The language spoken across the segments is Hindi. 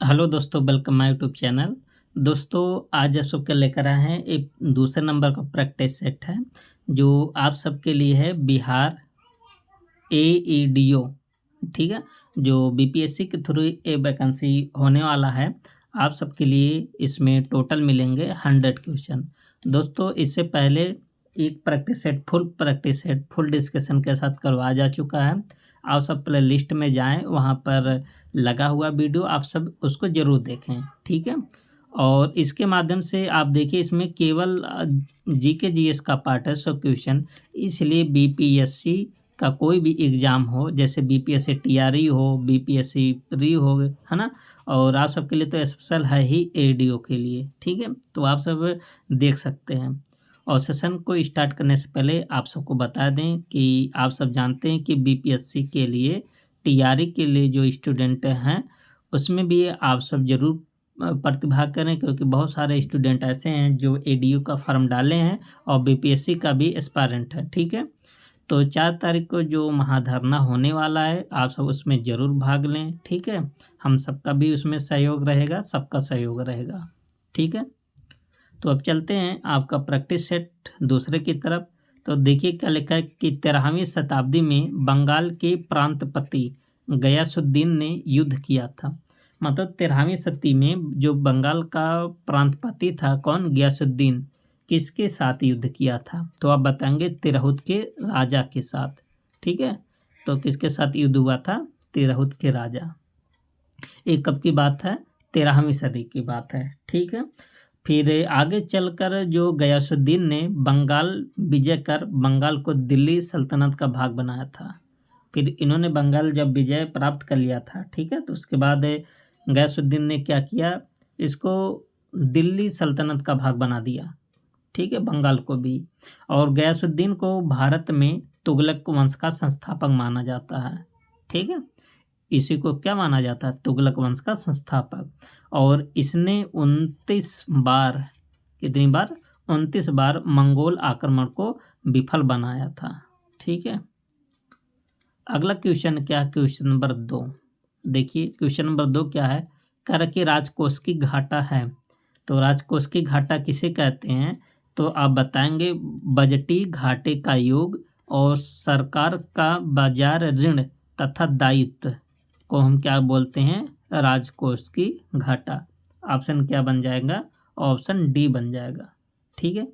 हेलो दोस्तों, वेलकम माय यूट्यूब चैनल। दोस्तों, आज आप सबके लेकर आए हैं एक दूसरे नंबर का प्रैक्टिस सेट है जो आप सबके लिए है बिहार एईडीओ। ठीक है, जो बीपीएससी के थ्रू ये वैकेंसी होने वाला है। आप सबके लिए इसमें टोटल मिलेंगे 100 क्वेश्चन। दोस्तों, इससे पहले एक प्रैक्टिस सेट फुल डिस्कशन के साथ करवाया जा चुका है। आप सब प्ले लिस्ट में जाएं, वहाँ पर लगा हुआ वीडियो आप सब उसको ज़रूर देखें। ठीक है, और इसके माध्यम से आप देखिए, इसमें केवल जीके जीएस का पार्ट है 100 क्वेश्चन। इसलिए बीपीएससी का कोई भी एग्ज़ाम हो, जैसे बीपीएससी टीआरई हो, बीपीएससी प्री हो, है ना, और आप सबके लिए तो स्पेशल है ही एडीओ के लिए। ठीक है, तो आप सब देख सकते हैं। और सेशन को स्टार्ट करने से पहले आप सबको बता दें कि आप सब जानते हैं कि बीपीएससी के लिए टीआरई के लिए जो स्टूडेंट हैं, उसमें भी आप सब ज़रूर प्रतिभाग करें, क्योंकि बहुत सारे स्टूडेंट ऐसे हैं जो एडीओ का फॉर्म डाले हैं और बीपीएससी का भी एस्पायरेंट है। ठीक है, तो 4 तारीख को जो महाधरना होने वाला है, आप सब उसमें ज़रूर भाग लें। ठीक है, हम सबका भी उसमें सहयोग रहेगा, सबका सहयोग रहेगा। ठीक है, तो अब चलते हैं आपका प्रैक्टिस सेट दूसरे की तरफ। तो देखिए क्या लिखा है कि 13वीं शताब्दी में बंगाल के प्रांतपति गयासुद्दीन ने युद्ध किया था। मतलब 13वीं शती में जो बंगाल का प्रांतपति था, कौन? गयासुद्दीन। किसके साथ युद्ध किया था? तो आप बताएंगे तिरहुत के राजा के साथ। ठीक है, तो किसके साथ युद्ध हुआ था? तिरहुत के राजा। ये कब की बात है? 13वीं सदी की बात है। ठीक है, फिर आगे चलकर जो गयासुद्दीन ने बंगाल विजय कर बंगाल को दिल्ली सल्तनत का भाग बनाया था। फिर इन्होंने बंगाल जब विजय प्राप्त कर लिया था, ठीक है, तो उसके बाद गयासुद्दीन ने क्या किया, इसको दिल्ली सल्तनत का भाग बना दिया। ठीक है, बंगाल को भी। और गयासुद्दीन को भारत में तुगलक वंश का संस्थापक माना जाता है। ठीक है, इसी को क्या माना जाता है? तुगलक वंश का संस्थापक। और इसने 29 बार, कितनी बार? 29 बार मंगोल आक्रमण को विफल बनाया था। ठीक है, अगला क्वेश्चन क्या है? Question number 2। देखिए क्वेश्चन नंबर 2 क्या है? कह रहा कि राजकोष की घाटा है। तो राजकोष की घाटा किसे कहते हैं? तो आप बताएंगे बजटी घाटे का योग और सरकार का बाजार ऋण तथा दायित्व को हम क्या बोलते हैं? राजकोष की घाटा। ऑप्शन क्या बन जाएगा? ऑप्शन डी बन जाएगा। ठीक है,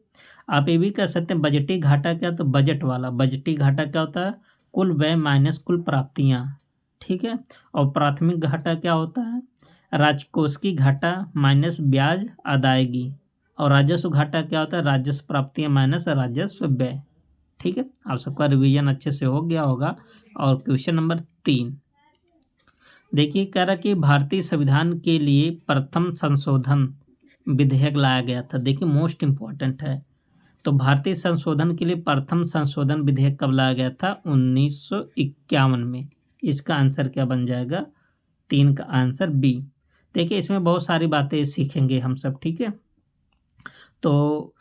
आप ये भी कह सकते हैं बजटी घाटा क्या, तो बजट वाला। बजटी घाटा क्या होता है? कुल व्यय माइनस कुल प्राप्तियां। ठीक है, और प्राथमिक घाटा क्या होता है? राजकोष की घाटा माइनस ब्याज अदायगी। और राजस्व घाटा क्या होता है? राजस्व प्राप्तियां माइनस राजस्व व्यय। ठीक है, आप सबका रिवीजन अच्छे से हो गया होगा। और क्वेश्चन नंबर 3 देखिए, कह रहा कि भारतीय संविधान के लिए प्रथम संशोधन विधेयक लाया गया था। देखिए मोस्ट इम्पॉर्टेंट है। तो भारतीय संशोधन के लिए प्रथम संशोधन विधेयक कब लाया गया था? 1951 में। इसका आंसर क्या बन जाएगा? 3 का आंसर बी। देखिए इसमें बहुत सारी बातें सीखेंगे हम सब। ठीक है, तो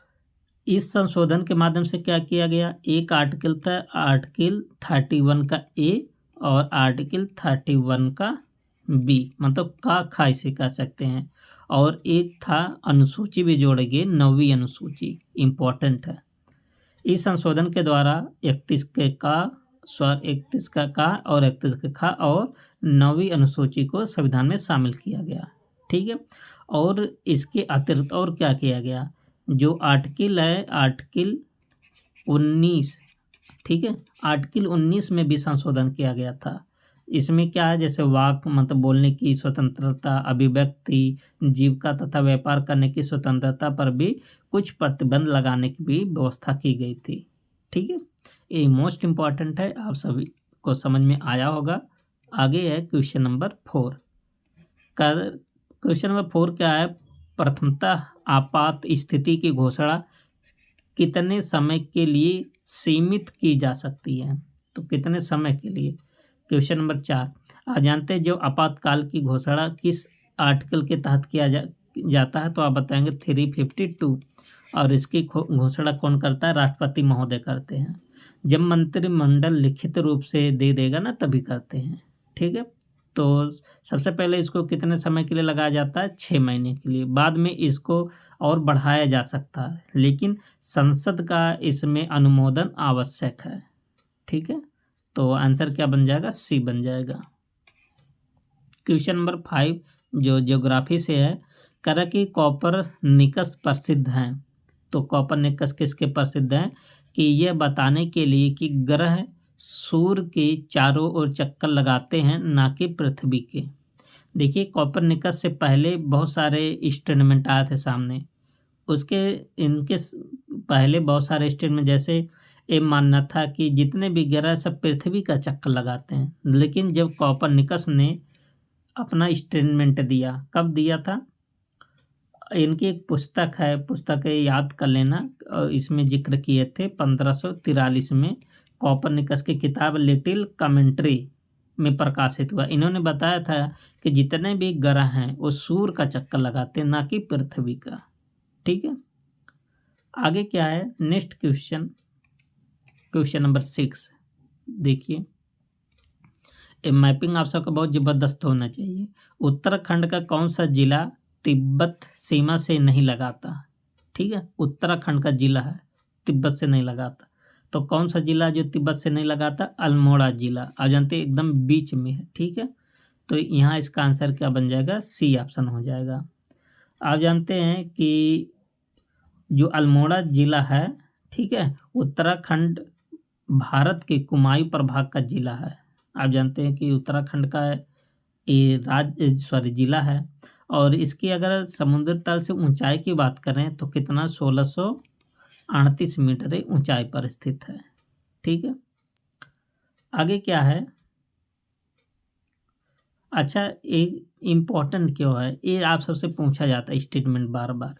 इस संशोधन के माध्यम से क्या किया गया? एक आर्टिकल था आर्टिकल 31 का ए और आर्टिकल 31 का बी, मतलब का खा इसे कह सकते हैं। और एक था अनुसूची भी जोड़ेंगे, 9वीं अनुसूची, इम्पोर्टेंट है। इस संशोधन के द्वारा 31 के का स्वर 31 का और 31 का खा और 9वीं अनुसूची को संविधान में शामिल किया गया। ठीक है, और इसके अतिरिक्त और क्या किया गया? जो आर्टिकल है आर्टिकल 19, ठीक है, आर्टिकल 19 में भी संशोधन किया गया था। इसमें क्या है? जैसे वाक मतलब बोलने की स्वतंत्रता, अभिव्यक्ति, जीविका तथा व्यापार करने की स्वतंत्रता पर भी कुछ प्रतिबंध लगाने की भी व्यवस्था की गई थी। ठीक है, ये मोस्ट इम्पॉर्टेंट है, आप सभी को समझ में आया होगा। आगे है क्वेश्चन नंबर 4 का। क्वेश्चन नंबर 4 क्या है? प्रथमतः आपात स्थिति की घोषणा कितने समय के लिए सीमित की जा सकती है? तो कितने समय के लिए? क्वेश्चन नंबर 4, आप जानते हैं जो आपातकाल की घोषणा किस आर्टिकल के तहत किया जाता है? तो आप बताएंगे 352। और इसकी घोषणा कौन करता है? राष्ट्रपति महोदय करते हैं। जब मंत्रिमंडल लिखित रूप से दे देगा ना, तभी करते हैं। ठीक है, तो सबसे पहले इसको कितने समय के लिए लगाया जाता है? 6 महीने के लिए। बाद में इसको और बढ़ाया जा सकता है, लेकिन संसद का इसमें अनुमोदन आवश्यक है। ठीक है, तो आंसर क्या बन जाएगा? सी बन जाएगा। क्वेश्चन नंबर 5 जो ज्योग्राफी से है, कह रहा कि कॉपर निकस प्रसिद्ध हैं। तो कॉपर निकस किसके प्रसिद्ध हैं? कि यह बताने के लिए कि ग्रह सूर्य के चारों ओर चक्कर लगाते हैं, ना कि पृथ्वी के। देखिए, कॉपर निकस से पहले बहुत सारे इंस्ट्रूमेंट आए थे सामने। उसके इनके पहले बहुत सारे स्टेटमेंट, जैसे ये मानना था कि जितने भी ग्रह सब पृथ्वी का चक्कर लगाते हैं। लेकिन जब कॉपरनिकस ने अपना स्टेटमेंट दिया, कब दिया था? इनकी एक पुस्तक है, पुस्तक याद कर लेना, और इसमें जिक्र किए थे 1543 में। कॉपरनिकस की किताब लिटिल कमेंट्री में प्रकाशित हुआ। इन्होंने बताया था कि जितने भी ग्रह हैं वो सूर्य का चक्कर लगाते हैं, ना कि पृथ्वी का। ठीक है, आगे क्या है? नेक्स्ट क्वेश्चन, क्वेश्चन नंबर 6 देखिए। ये मैपिंग आप सबका बहुत ज़बरदस्त होना चाहिए। उत्तराखंड का कौन सा जिला तिब्बत सीमा से नहीं लगाता? ठीक है, उत्तराखंड का जिला है, तिब्बत से नहीं लगाता। तो कौन सा जिला जो तिब्बत से नहीं लगाता? अल्मोड़ा जिला। आप जानते हैं एकदम बीच में है। ठीक है, तो यहाँ इसका आंसर क्या बन जाएगा? सी ऑप्शन हो जाएगा। आप जानते हैं कि जो अल्मोड़ा जिला है, ठीक है, उत्तराखंड भारत के कुमायूं प्रभाग का जिला है। आप जानते हैं कि उत्तराखंड का ये जिला है, और इसकी अगर समुद्र तल से ऊंचाई की बात करें तो कितना? 1638 मीटर ऊंचाई पर स्थित है। ठीक है, आगे क्या है? अच्छा, एक इम्पोर्टेंट क्यों है ये आप सबसे पूछा जाता है स्टेटमेंट बार बार।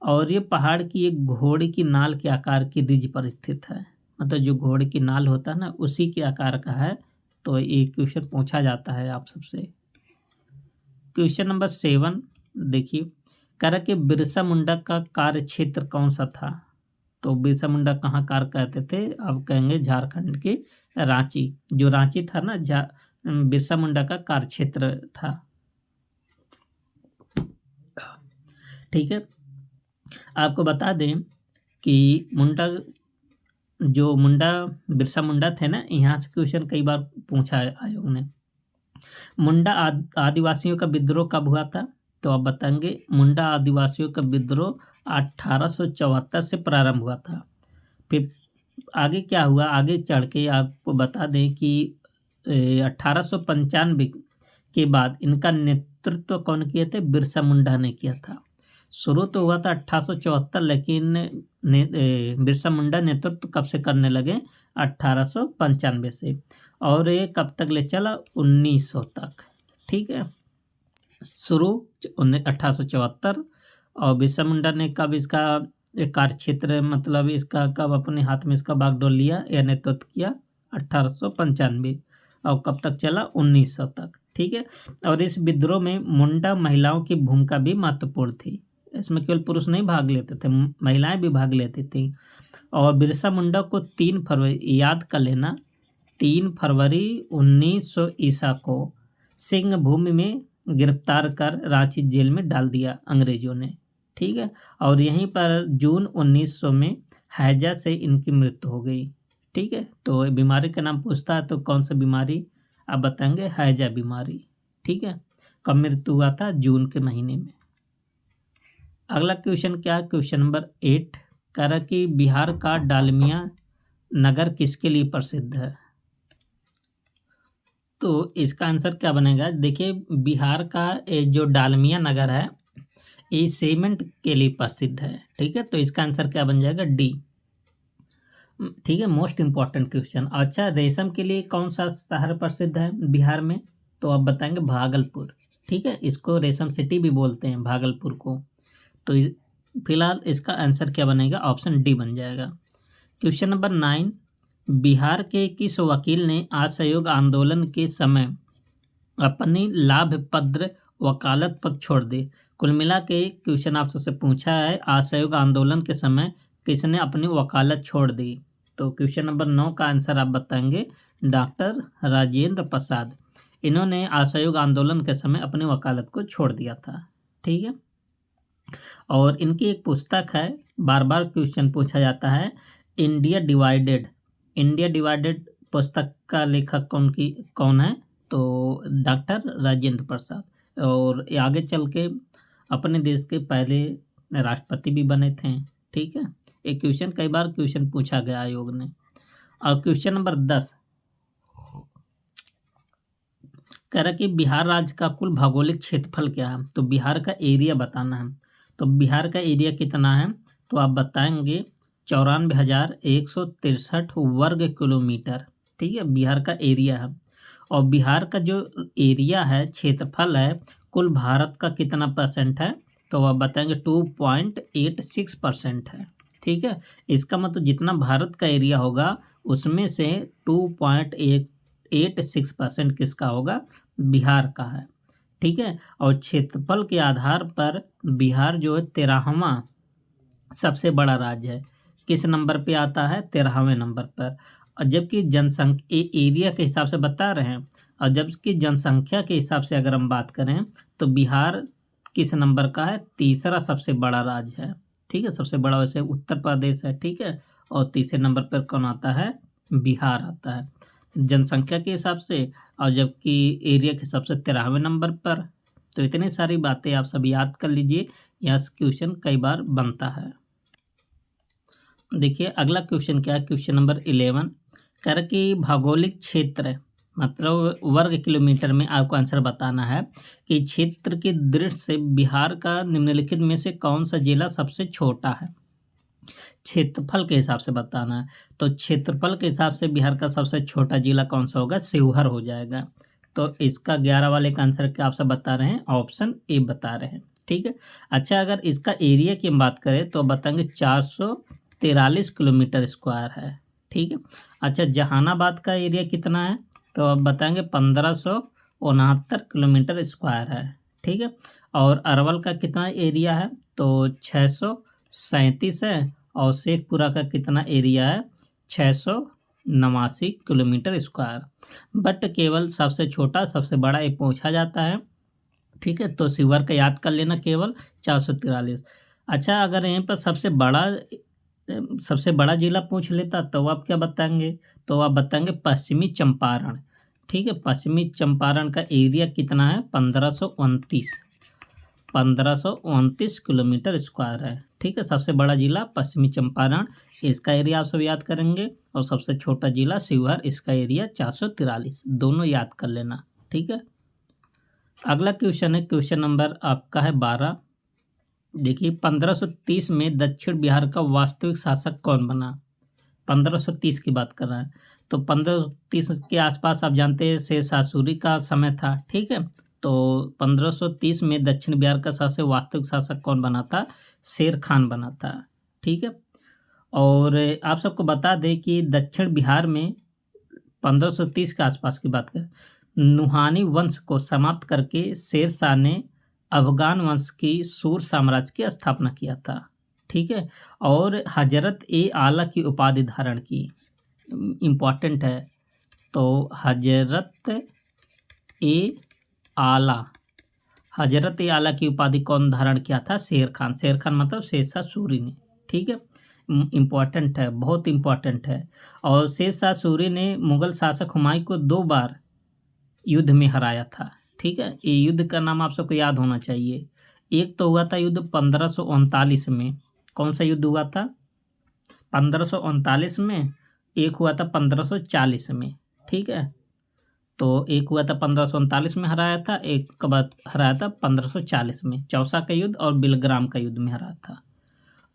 और ये पहाड़ की एक घोड़े की नाल के आकार की रिज पर स्थित है। मतलब जो घोड़े की नाल होता है ना, उसी के आकार का है। तो ये क्वेश्चन पूछा जाता है आप सबसे। क्वेश्चन नंबर 7 देखिए, कह रहा कि बिरसा मुंडा का कार्य क्षेत्र कौन सा था? तो बिरसा मुंडा कहाँ कार्य करते थे? अब कहेंगे झारखंड के रांची। जो रांची था ना, बिरसा मुंडा का कार्य क्षेत्र था। ठीक है, आपको बता दें कि बिरसा मुंडा थे ना, यहाँ से क्वेश्चन कई बार पूछा है आयोग ने। मुंडा आदिवासियों का विद्रोह कब हुआ था? तो आप बताएंगे मुंडा आदिवासियों का विद्रोह 1874 से प्रारंभ हुआ था। फिर आगे क्या हुआ? आगे चढ़ के आपको बता दें कि 1895 के बाद इनका नेतृत्व कौन किए थे? बिरसा मुंडा ने किया था। शुरू तो हुआ था 1874, लेकिन बिरसा मुंडा नेतृत्व कब से करने लगे? 1895 से। और ये कब तक ले चला? 1900 तक। ठीक है, शुरू 1874, और बिरसा मुंडा ने कब इसका कार्य क्षेत्र, मतलब इसका कब अपने हाथ में इसका बागडोर लिया या नेतृत्व किया? 1895। और कब तक चला? 1900 तक। ठीक है, और इस विद्रोह में मुंडा महिलाओं की भूमिका भी महत्वपूर्ण थी। इसमें केवल पुरुष नहीं भाग लेते थे, महिलाएं भी भाग लेती थी। और बिरसा मुंडा को 3 फरवरी, याद कर लेना, 3 फरवरी 1900 ईसा को सिंह भूमि में गिरफ्तार कर रांची जेल में डाल दिया अंग्रेजों ने। ठीक है, और यहीं पर जून 1900 में हैजा से इनकी मृत्यु हो गई। ठीक है, तो बीमारी का नाम पूछता है तो कौन सा बीमारी आप बताएंगे? हैजा बीमारी। ठीक है, कब मृत्यु हुआ था? जून के महीने में। अगला क्वेश्चन क्या है? क्वेश्चन नंबर 8 कह रहा कि बिहार का डालमिया नगर किसके लिए प्रसिद्ध है? तो इसका आंसर क्या बनेगा? देखिए, बिहार का जो डालमिया नगर है ये सीमेंट के लिए प्रसिद्ध है। ठीक है, तो इसका आंसर क्या बन जाएगा? डी। ठीक है, मोस्ट इंपॉर्टेंट क्वेश्चन। अच्छा, रेशम के लिए कौन सा शहर प्रसिद्ध है बिहार में? तो आप बताएंगे भागलपुर। ठीक है, इसको रेशम सिटी भी बोलते हैं भागलपुर को। तो फिलहाल इसका आंसर क्या बनेगा? ऑप्शन डी बन जाएगा। क्वेश्चन नंबर 9, बिहार के किस वकील ने असहयोग आंदोलन के समय अपनी लाभप्रद वकालत पद छोड़ दी? कुल मिला के क्वेश्चन आप सबसे पूछा है, असहयोग आंदोलन के समय किसने अपनी वकालत छोड़ दी? तो क्वेश्चन नंबर 9 का आंसर आप बताएंगे डॉक्टर राजेंद्र प्रसाद। इन्होंने असहयोग आंदोलन के समय अपनी वकालत को छोड़ दिया था। ठीक है, और इनकी एक पुस्तक है, बार बार क्वेश्चन पूछा जाता है, इंडिया डिवाइडेड। इंडिया डिवाइडेड पुस्तक का लेखक कौन है? तो डॉक्टर राजेंद्र प्रसाद, और ये आगे चल के अपने देश के पहले राष्ट्रपति भी बने थे। ठीक है, एक क्वेश्चन कई बार क्वेश्चन पूछा गया आयोग ने। और क्वेश्चन नंबर 10 कह रहा कि बिहार राज्य का कुल भौगोलिक क्षेत्रफल क्या है? तो बिहार का एरिया बताना है। तो बिहार का एरिया कितना है? तो आप बताएंगे 94,163 वर्ग किलोमीटर। ठीक है, बिहार का एरिया है। और बिहार का जो एरिया है, क्षेत्रफल है, कुल भारत का कितना परसेंट है? तो आप बताएंगे 2.86% है। ठीक है, इसका मतलब जितना भारत का एरिया होगा उसमें से 2.86% किसका होगा? बिहार का है। ठीक है, और क्षेत्रफल के आधार पर बिहार जो है 13वां सबसे बड़ा राज्य है। किस नंबर पे आता है? 13वें नंबर पर। और जबकि जनसंख्या एरिया के हिसाब से बता रहे हैं, और जबकि जनसंख्या के हिसाब से अगर हम बात करें तो बिहार किस नंबर का है? तीसरा सबसे बड़ा राज्य है। ठीक है, सबसे बड़ा वैसे उत्तर प्रदेश है। ठीक है, और तीसरे नंबर पर कौन आता है? बिहार आता है जनसंख्या के हिसाब से, और जबकि एरिया के हिसाब से 13वें नंबर पर। तो इतनी सारी बातें आप सब याद कर लीजिए, यहाँ से क्वेश्चन कई बार बनता है। देखिए अगला क्वेश्चन क्या है, क्वेश्चन नंबर 11 कह रहा कि भौगोलिक क्षेत्र मतलब वर्ग किलोमीटर में आपको आंसर बताना है कि क्षेत्र की दृष्टि से बिहार का निम्नलिखित में से कौन सा जिला सबसे छोटा है? क्षेत्रफल के हिसाब से बताना है। तो क्षेत्रफल के हिसाब से बिहार का सबसे छोटा जिला कौन सा होगा? शिवहर हो जाएगा। तो इसका 11 वाले का आंसर क्या आप सब बता रहे हैं? ऑप्शन ए बता रहे हैं। ठीक है, अच्छा अगर इसका एरिया की हम बात करें तो बताएंगे 443 किलोमीटर स्क्वायर है। ठीक है, अच्छा जहानाबाद का एरिया कितना है? तो अब बताएंगे 1569 किलोमीटर स्क्वायर है। ठीक है, और अरवल का कितना एरिया है? तो 637 है, और शेखपुरा का कितना एरिया है? 689 किलोमीटर स्क्वायर। बट केवल सबसे छोटा सबसे बड़ा ये पूछा जाता है। ठीक है, तो शिवहर का याद कर लेना, केवल 443। अच्छा अगर यहीं पर सबसे बड़ा जिला पूछ लेता तो आप क्या बताएंगे? तो आप बताएंगे पश्चिमी चंपारण। ठीक है, पश्चिमी चंपारण का एरिया कितना है? 1529 किलोमीटर स्क्वायर है। ठीक है, सबसे बड़ा जिला पश्चिमी चंपारण, इसका एरिया आप सब याद करेंगे, और सबसे छोटा जिला शिवहर, इसका एरिया 443, दोनों याद कर लेना। ठीक है, अगला क्वेश्चन है, क्वेश्चन नंबर आपका है 12। देखिए 1530 में दक्षिण बिहार का वास्तविक शासक कौन बना? 1530 की बात कर रहे हैं। तो 1530 के आसपास आप जानते हैं शेरशाह सूरी का समय था। ठीक है, तो 1530 में दक्षिण बिहार का सबसे वास्तविक शासक कौन बना था? शेर खान बना था। ठीक है, और आप सबको बता दें कि दक्षिण बिहार में 1530 के आसपास की बात करें, नुहानी वंश को समाप्त करके शेरशाह ने अफगान वंश की सूर साम्राज्य की स्थापना किया था। ठीक है, और हजरत ए आला की उपाधि धारण की। इम्पॉर्टेंट है, तो हजरत ए आला, हजरत ए आला की उपाधि कौन धारण किया था? शेर खान। शेर खान मतलब शेरशाह सूरी ने। ठीक है, इम्पॉर्टेंट है, बहुत इम्पॉर्टेंट है। और शेरशाह सूरी ने मुगल शासक हुमायूं को 2 बार युद्ध में हराया था। ठीक है, ये युद्ध का नाम आप सबको याद होना चाहिए। एक तो हुआ था युद्ध 1539 में। कौन सा युद्ध हुआ था? 1539 में। एक हुआ था 1540 में। ठीक है, तो एक हुआ था 1539 में हराया था, एक के बाद हराया था 1540 में, चौसा का युद्ध और बिलग्राम का युद्ध में हराया था।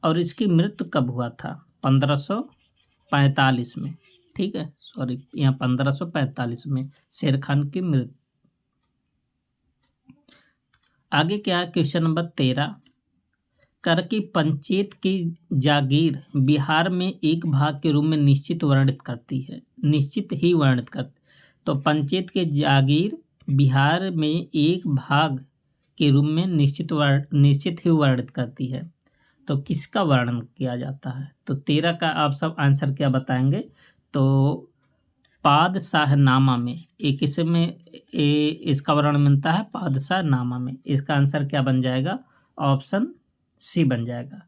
और इसकी मृत्यु कब हुआ था? 1545 में। ठीक है, सॉरी यहाँ 1545 में शेर खान की मृत्यु। आगे क्या है, क्वेश्चन नंबर 13 कर की पंचायत की जागीर बिहार में एक भाग के रूप में निश्चित वर्णित करती है। निश्चित ही वर्णित करती। तो पंचायत की जागीर बिहार में एक भाग के रूप में निश्चित ही वर्णित करती है। तो किसका वर्णन किया जाता है? तो 13 का आप सब आंसर क्या बताएंगे? तो पादशाहनामा में, ये किस में इसका वर्णन मिलता है? पादशाहनामा में। इसका आंसर क्या बन जाएगा? ऑप्शन सी बन जाएगा।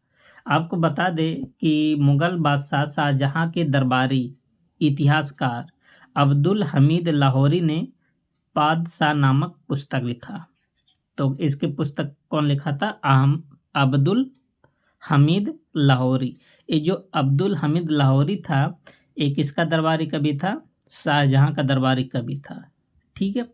आपको बता दें कि मुगल बादशाह शाहजहां के दरबारी इतिहासकार अब्दुल हमीद लाहौरी ने पादशाह नामक पुस्तक लिखा। तो इसकी पुस्तक कौन लिखा था? अब्दुल हमीद लाहौरी। ये जो अब्दुल हमीद लाहौरी था, एक किसका दरबारी कवि था? शाहजहां का दरबारी कवि था। ठीक है।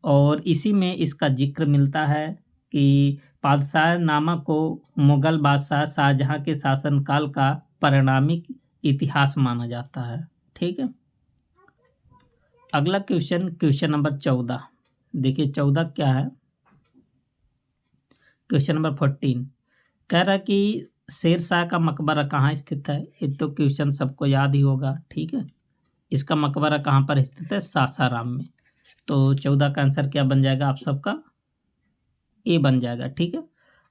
और इसी में इसका जिक्र मिलता है कि पादशाहनामा को मुगल बादशाह शाहजहां के शासनकाल का परिणामिक इतिहास माना जाता है। ठीक है। अगला क्वेश्चन नंबर 14। देखिए 14 क्या है? क्वेश्चन नंबर 14 कह रहा है कि शेरशाह का मकबरा कहाँ स्थित है? ये तो क्वेश्चन सबको याद ही होगा। ठीक है। इसका मकबरा कहाँ पर स्थित है? सासाराम में। तो 14 का आंसर क्या बन जाएगा? आप सबका ए बन जाएगा। ठीक है।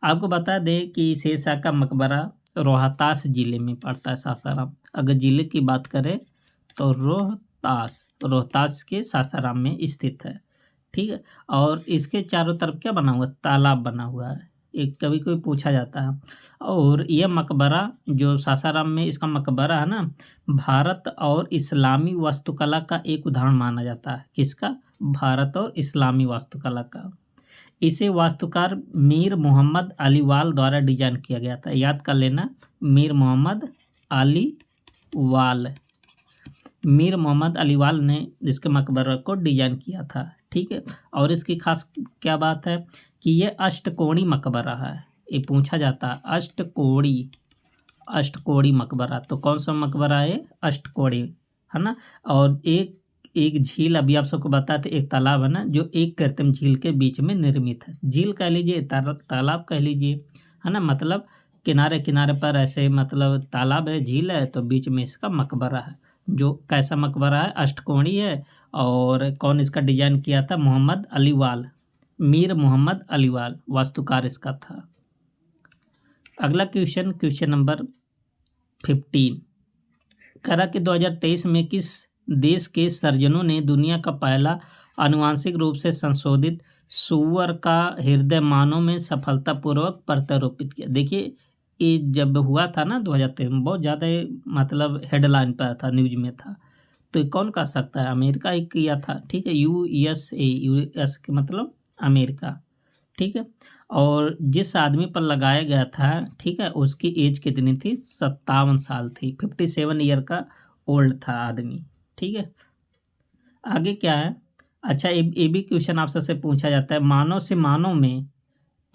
आपको बता दें कि शेरशाह का मकबरा रोहतास जिले में पड़ता है, सासाराम। अगर जिले की बात करें तो रोहतास के सासाराम में स्थित है। ठीक है। और इसके चारों तरफ क्या बना हुआ? तालाब बना हुआ है। एक कभी कोई पूछा जाता है। और यह मकबरा जो सासाराम में इसका मकबरा है ना, भारत और इस्लामी वास्तुकला का एक उदाहरण माना जाता है। किसका? भारत और इस्लामी वास्तुकला का। इसे वास्तुकार मीर मोहम्मद अलीवाल द्वारा डिजाइन किया गया था। याद कर लेना, मीर मोहम्मद अलीवाल ने इसके मकबरे को डिजाइन किया था। ठीक है। और इसकी खास क्या बात है कि ये अष्टकोणी मकबरा है। ये पूछा जाता है, अष्टकोणी मकबरा। तो कौन सा मकबरा है? अष्टकोणी, है ना। और एक झील, अभी आप सबको बताते, एक तालाब है ना, जो एक कृत्रिम झील के बीच में निर्मित है। झील कह लीजिए, तालाब कह लीजिए, है ना। मतलब किनारे किनारे पर ऐसे मतलब तालाब है, झील है, तो बीच में इसका मकबरा है। जो कैसा मकबरा है? अष्टकोणी है। और कौन इसका डिजाइन किया था? मीर मोहम्मद अलीवाल वास्तुकार इसका था। अगला क्वेश्चन नंबर 15 करा कि 2023 में किस देश के सर्जनों ने दुनिया का पहला आनुवांशिक रूप से संशोधित सूअर का हृदय मानव में सफलतापूर्वक प्रत्यारोपित किया? देखिए ये जब हुआ था ना 2023 में, बहुत ज़्यादा मतलब हेडलाइन पर था, न्यूज में था। तो कौन कर सकता है? अमेरिका ही किया था। ठीक है। यूएस के मतलब अमेरिका। ठीक है। और जिस आदमी पर लगाया गया था, ठीक है, उसकी एज कितनी थी? 57 साल थी। 57 ईयर का ओल्ड था आदमी। ठीक है। आगे क्या है? अच्छा, ये भी क्वेश्चन आप सबसे पूछा जाता है। मानव से मानव में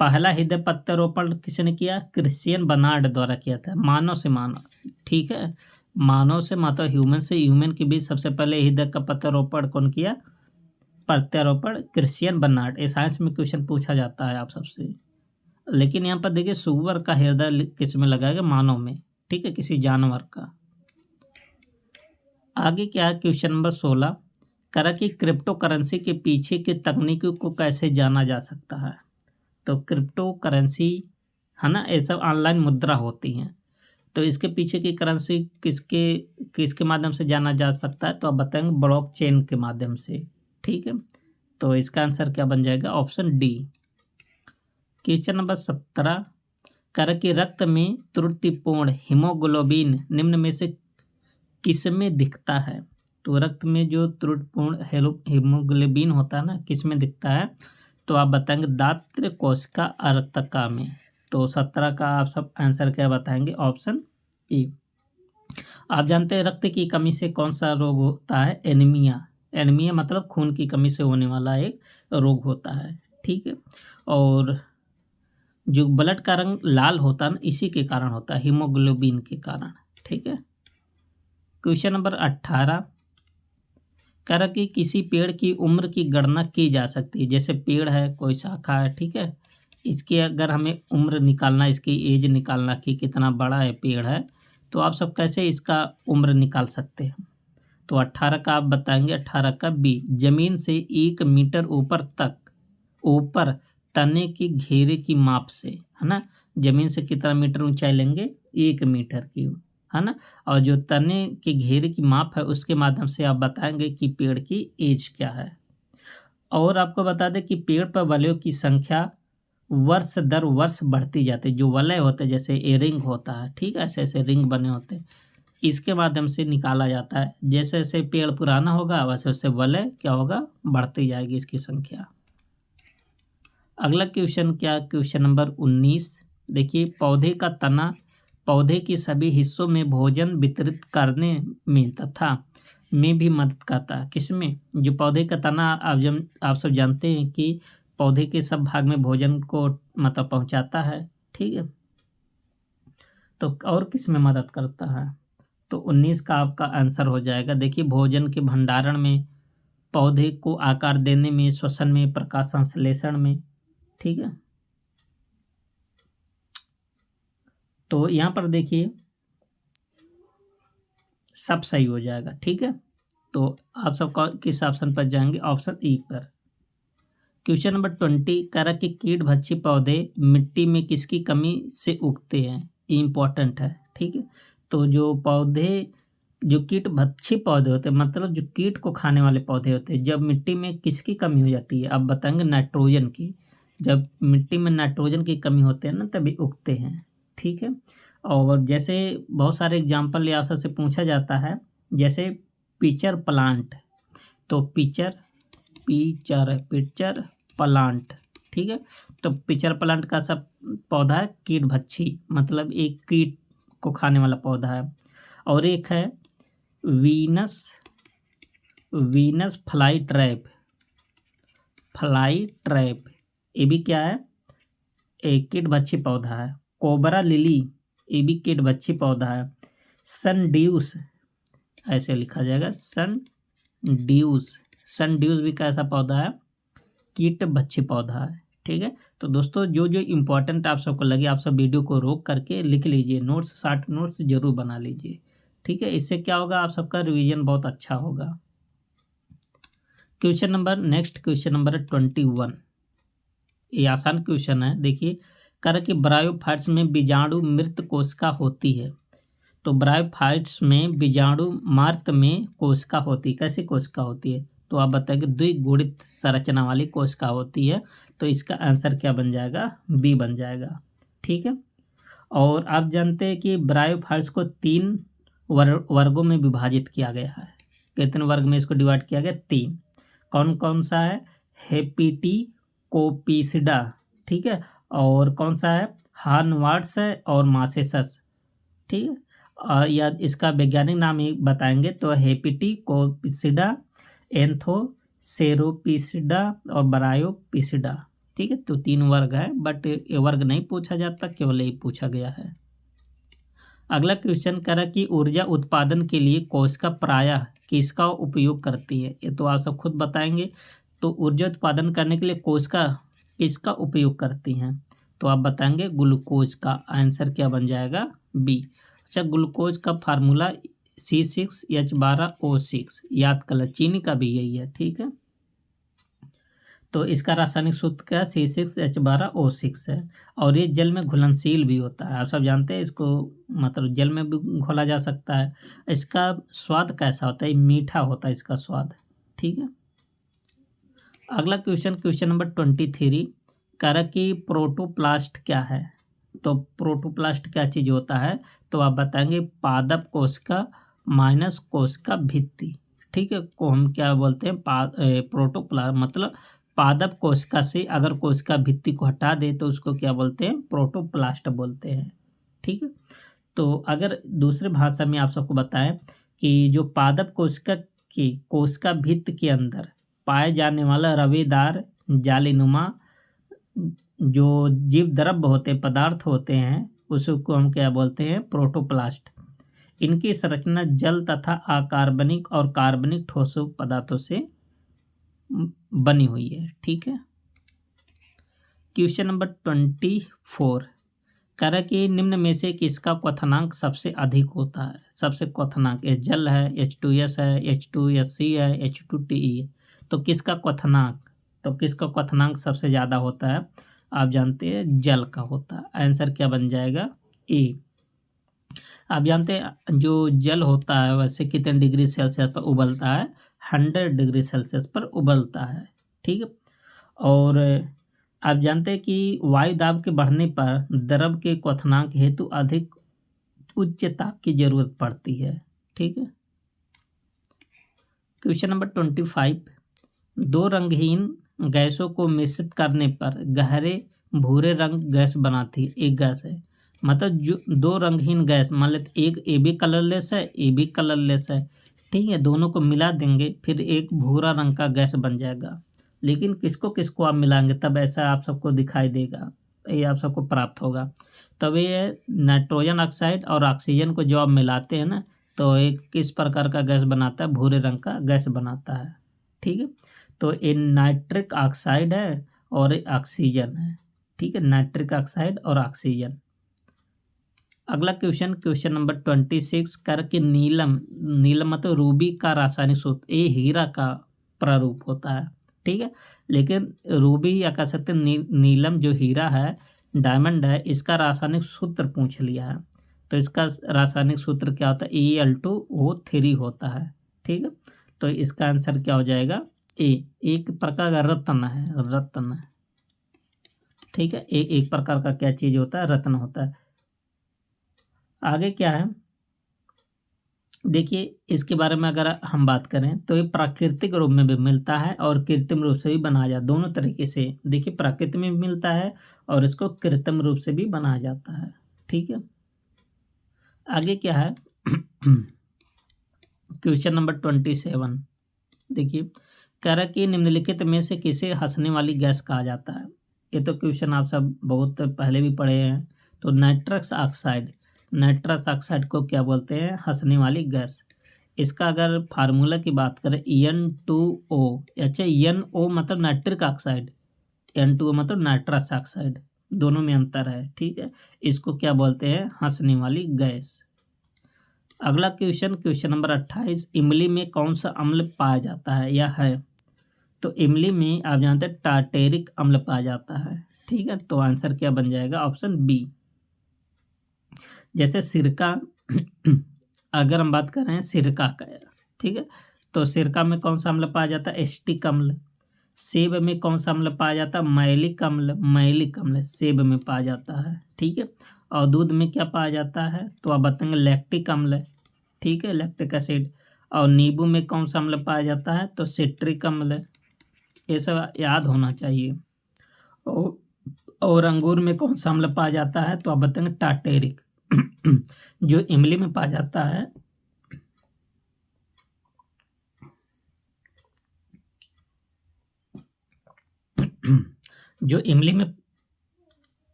पहला हृदय प्रत्यारोपण किसने किया? क्रिश्चियन बर्नार्ड द्वारा किया था। मानव से मानव, ठीक है, मानव से मतलब ह्यूमन से ह्यूमन के बीच सबसे पहले हृदय का प्रत्यारोपण कौन किया? प्रत्यारोपण क्रिश्चियन बर्नार्ड। ये साइंस में क्वेश्चन पूछा जाता है आप सबसे। लेकिन यहाँ पर देखिए सुअर का हृदय किस में लगाएगा? मानव में। ठीक है, किसी जानवर का। आगे क्या है? क्वेश्चन नंबर 16 करा कि क्रिप्टो करेंसी के पीछे की तकनीकों को कैसे जाना जा सकता है? तो क्रिप्टो करेंसी है ना, ये सब ऑनलाइन मुद्रा होती हैं। तो इसके पीछे की करेंसी किसके माध्यम से जाना जा सकता है? तो आप बताएंगे ब्लॉकचेन के माध्यम से। ठीक है। तो इसका आंसर क्या बन जाएगा? Option D. क्वेश्चन नंबर 17 करा कि रक्त में त्रुटिपूर्ण हीमोग्लोबिन निम्न में से किस में दिखता है? तो रक्त में जो त्रुटिपूर्ण हीमोग्लोबिन होता है ना, किस में दिखता है? तो आप बताएंगे दात्र कोशिका अर्तका में। तो 17 का आप सब आंसर क्या बताएंगे? Option A. आप जानते हैं रक्त की कमी से कौन सा रोग होता है? एनीमिया मतलब खून की कमी से होने वाला एक रोग होता है। ठीक है। और जो ब्लड का रंग लाल होता है, इसी के कारण होता है, हीमोग्लोबिन के कारण। ठीक है। क्वेश्चन नंबर 18 कह रहा कि किसी पेड़ की उम्र की गणना की जा सकती है। जैसे पेड़ है, कोई शाखा है, ठीक है, इसकी अगर हमें उम्र निकालना, इसकी एज निकालना कि कितना बड़ा है पेड़ है, तो आप सब कैसे इसका उम्र निकाल सकते हैं? तो 18 का आप बताएंगे। 18 का बी, जमीन से 1 मीटर ऊपर तने की घेरे की माप से, है ना। जमीन से कितना मीटर ऊंचाई लेंगे? 1 मीटर की, है ना? और जो तने के घेरे की माप है उसके माध्यम से आप बताएँगे कि पेड़ की एज क्या है। और आपको बता दें कि पेड़ पर वलयों की संख्या वर्ष दर वर्ष बढ़ती जाती है। जो वलय होते हैं जैसे ए रिंग होता है, ठीक है? ऐसे-ऐसे रिंग बने होते हैं। इसके माध्यम से निकाला जाता है। जैसे-जैसे पेड़ पुराना होगा वैसे-वैसे वलय क्या होगा? बढ़ती जाएगी इसकी संख्या। अगला क्वेश्चन क्या क्वेश्चन नंबर 19 देखिए पौधे का तना पौधे के सभी हिस्सों में भोजन वितरित करने में तथा में भी मदद करता है। किसमें? जो पौधे का तना आप सब जानते हैं कि पौधे के सब भाग में भोजन को मतलब पहुंचाता है, ठीक है? तो और किसमें मदद करता है? तो 19 का आपका आंसर हो जाएगा। देखिए भोजन के भंडारण में, पौधे को आकार देने में, श्वसन में, प्रकाश संश्लेषण में, ठीक है? तो यहाँ पर देखिए सब सही हो जाएगा, ठीक है? तो आप सब किस ऑप्शन पर जाएंगे? ऑप्शन ई पर। क्वेश्चन नंबर 20 कह रहा कि कीट भक्षी पौधे मिट्टी में किसकी कमी से उगते हैं? इम्पोर्टेंट है, ठीक है? तो जो कीट भक्षी पौधे होते हैं मतलब जो कीट को खाने वाले पौधे होते हैं, जब मिट्टी में किसकी कमी हो जाती है? आप बताएंगे नाइट्रोजन की। जब मिट्टी में नाइट्रोजन की कमी होती है ना तभी उगते हैं, ठीक है? और जैसे बहुत सारे एग्जाम्पल यहाँ से पूछा जाता है, जैसे पिचर प्लांट, तो पिचर प्लांट, ठीक है? तो पिचर प्लांट का सब पौधा है कीट भक्षी, मतलब एक कीट को खाने वाला पौधा है। और एक है वीनस फ्लाई ट्रैप, ये भी क्या है? एक कीट भक्षी पौधा है। कोबरा लिली, ये भी कीट भक्षी पौधा है। सनड्यूस, ऐसे लिखा जाएगा सनड्यूस भी कैसा पौधा है? कीट भक्षी पौधा है, ठीक है? तो दोस्तों जो जो इम्पोर्टेंट आप सबको लगे आप सब वीडियो को रोक करके लिख लीजिए, नोट्स शॉर्ट नोट्स जरूर बना लीजिए, ठीक है? इससे क्या होगा? आप सबका रिवीजन बहुत अच्छा होगा। नेक्स्ट क्वेश्चन नंबर 21, ये आसान क्वेश्चन है। देखिए कह रहा कि ब्रायोफाइट्स में बीजाणु मृत कोशिका होती है। तो ब्रायोफाइट्स में बीजाणु मार्त में कोशिका होती है। कैसी कोशिका होती है? तो आप बताएंगे द्विगुणित संरचना वाली कोशिका होती है। तो इसका आंसर क्या बन जाएगा? बी बन जाएगा, ठीक है? और आप जानते हैं कि ब्रायोफाइट्स को 3 वर्गों में विभाजित किया गया है। कितने वर्ग में इसको डिवाइड किया गया? 3। कौन कौन सा है? हेपिटिकोपिसिडा, ठीक है? और कौन सा है? हार्नवार्ड्स है और मासेसस, ठीक है? या इसका वैज्ञानिक नाम ही बताएंगे तो हेपिटिकोपिसिडा, एंथोसेरोपिसिडा और ब्रायोपिसिडा, ठीक है? तो 3 वर्ग है, बट ये वर्ग नहीं पूछा जाता, केवल यही पूछा गया है। अगला क्वेश्चन कह रहा कि ऊर्जा उत्पादन के लिए कोशिका प्रायः किसका उपयोग करती है? ये तो आप सब खुद बताएंगे। तो ऊर्जा उत्पादन करने के लिए कोशिका किसका उपयोग करती हैं? तो आप बताएंगे ग्लूकोज का। आंसर क्या बन जाएगा? बी। अच्छा, ग्लूकोज का फार्मूला C6H12O6, याद कर लो, चीनी का भी यही है, ठीक है? तो इसका रासायनिक सूत्र क्या है? C6H12O6 है। और ये जल में घुलनशील भी होता है, आप सब जानते हैं इसको, मतलब जल में भी घोला जा सकता है। इसका स्वाद कैसा होता है? मीठा होता है इसका स्वाद, ठीक है? अगला क्वेश्चन नंबर 23 कह रहा कि प्रोटोप्लास्ट क्या है? तो प्रोटोप्लास्ट क्या चीज़ होता है? तो आप बताएंगे पादप कोशिका माइनस कोशिका भित्ति, ठीक है? को हम क्या बोलते हैं? प्रोटोप्लास्ट मतलब पादप कोशिका से अगर कोशिका भित्ति को हटा दे तो उसको क्या बोलते हैं? प्रोटोप्लास्ट बोलते हैं, ठीक है? तो अगर दूसरे भाषा में आप सबको बताएं कि जो पादप कोशिका की कोशिका भित्ति के अंदर पाए जाने वाला रवेदार जालीनुमा जो जीव द्रव्य होते पदार्थ होते हैं उसको हम क्या बोलते हैं? प्रोटोप्लास्ट। इनकी संरचना जल तथा अकार्बनिक और कार्बनिक ठोस पदार्थों से बनी हुई है, ठीक है? क्वेश्चन नंबर 24 कह रहा कि निम्न में से किसका क्वथनांक सबसे अधिक होता है? सबसे क्वथनांक जल है, H2S है, H2SC है, H2TE है। तो किसका क्वथनांक सबसे ज़्यादा होता है? आप जानते हैं जल का होता है। आंसर क्या बन जाएगा? ए। आप जानते हैं जो जल होता है वैसे कितने डिग्री सेल्सियस पर उबलता है, 100 डिग्री सेल्सियस पर उबलता है। ठीक है। और आप जानते हैं कि वायु दाब के बढ़ने पर द्रव के क्वथनांक हेतु अधिक उच्च ताप की जरूरत पड़ती है। ठीक है। क्वेश्चन नंबर 25, दो रंगहीन गैसों को मिश्रित करने पर गहरे भूरे रंग गैस बनाती है। एक गैस है, मतलब जो दो रंगहीन गैस, मान लेते एक ए भी कलरलेस है, ए भी कलरलेस है। ठीक है, दोनों को मिला देंगे फिर एक भूरा रंग का गैस बन जाएगा। लेकिन किसको किसको आप मिलाएंगे तब ऐसा आप सबको दिखाई देगा, ये आप सबको प्राप्त होगा। तब ये नाइट्रोजन ऑक्साइड और ऑक्सीजन को जो आप मिलाते हैं ना, तो एक किस प्रकार का गैस बनाता है, भूरे रंग का गैस बनाता है। ठीक है। तो ये नाइट्रिक ऑक्साइड है और ऑक्सीजन है। ठीक है, नाइट्रिक ऑक्साइड और ऑक्सीजन। अगला क्वेश्चन, क्वेश्चन नंबर 26, कर कि नीलम, नीलम मतलब रूबी का रासायनिक सूत्र, ये हीरा का प्रारूप होता है। ठीक है, लेकिन रूबी या कह सकते हैं नीलम जो हीरा है, डायमंड है, इसका रासायनिक सूत्र पूछ लिया है। तो इसका रासायनिक सूत्र क्या होता है, Al2O3 होता है। ठीक है, तो इसका आंसर क्या हो जाएगा, ए। एक प्रकार का रत्न है, रत्न। ठीक है, एक प्रकार का क्या चीज होता है, रत्न होता है। आगे क्या है, देखिए इसके बारे में अगर हम बात करें तो ये प्राकृतिक रूप में भी मिलता है और कृत्रिम रूप से भी बनाया जाता है, दोनों तरीके से। देखिए प्राकृतिक में भी मिलता है और इसको कृत्रिम रूप से भी बनाया जाता है। ठीक है। आगे क्या है, क्वेश्चन नंबर 27, देखिए कह रहा है कि निम्नलिखित में से किसे हंसने वाली गैस कहा जाता है। ये तो क्वेश्चन आप सब बहुत पहले भी पढ़े हैं। तो नाइट्रस ऑक्साइड, नाइट्रस ऑक्साइड को क्या बोलते हैं, हंसने वाली गैस। इसका अगर फार्मूला की बात करें N2O, अच्छा NO मतलब नाइट्रिक ऑक्साइड, N2O मतलब नाइट्रस ऑक्साइड, दोनों में अंतर है। ठीक है, इसको क्या बोलते हैं, हंसने वाली गैस। अगला क्वेश्चन, क्वेश्चन नंबर 28, इमली में कौन सा अम्ल पाया जाता है या है। तो इमली में आप जानते हैं टार्टेरिक अम्ल पाया जाता है। ठीक है, तो आंसर क्या बन जाएगा, ऑप्शन बी। जैसे सिरका, अगर हम बात कर रहे हैं सिरका का, ठीक है, तो सिरका में कौन सा अम्ल पाया जाता है, एस्टिक अम्ल। सेब में कौन सा अम्ल पाया जाता है, मैलिक अम्ल, मैलिक अम्ल सेब में पाया जाता है। ठीक है, और दूध में क्या पाया जाता है, तो आप बताएंगे लैक्टिक अम्ल। ठीक है, लैक्टिक एसिड। और नींबू में कौन सा अम्ल पाया जाता है, तो सिट्रिक अम्ल। ये सब याद होना चाहिए। और अंगूर में कौन सा अम्ल पाया जाता है, तो आप बताएंगे टार्टेरिक। जो इमली में पाया जाता है, जो इमली में,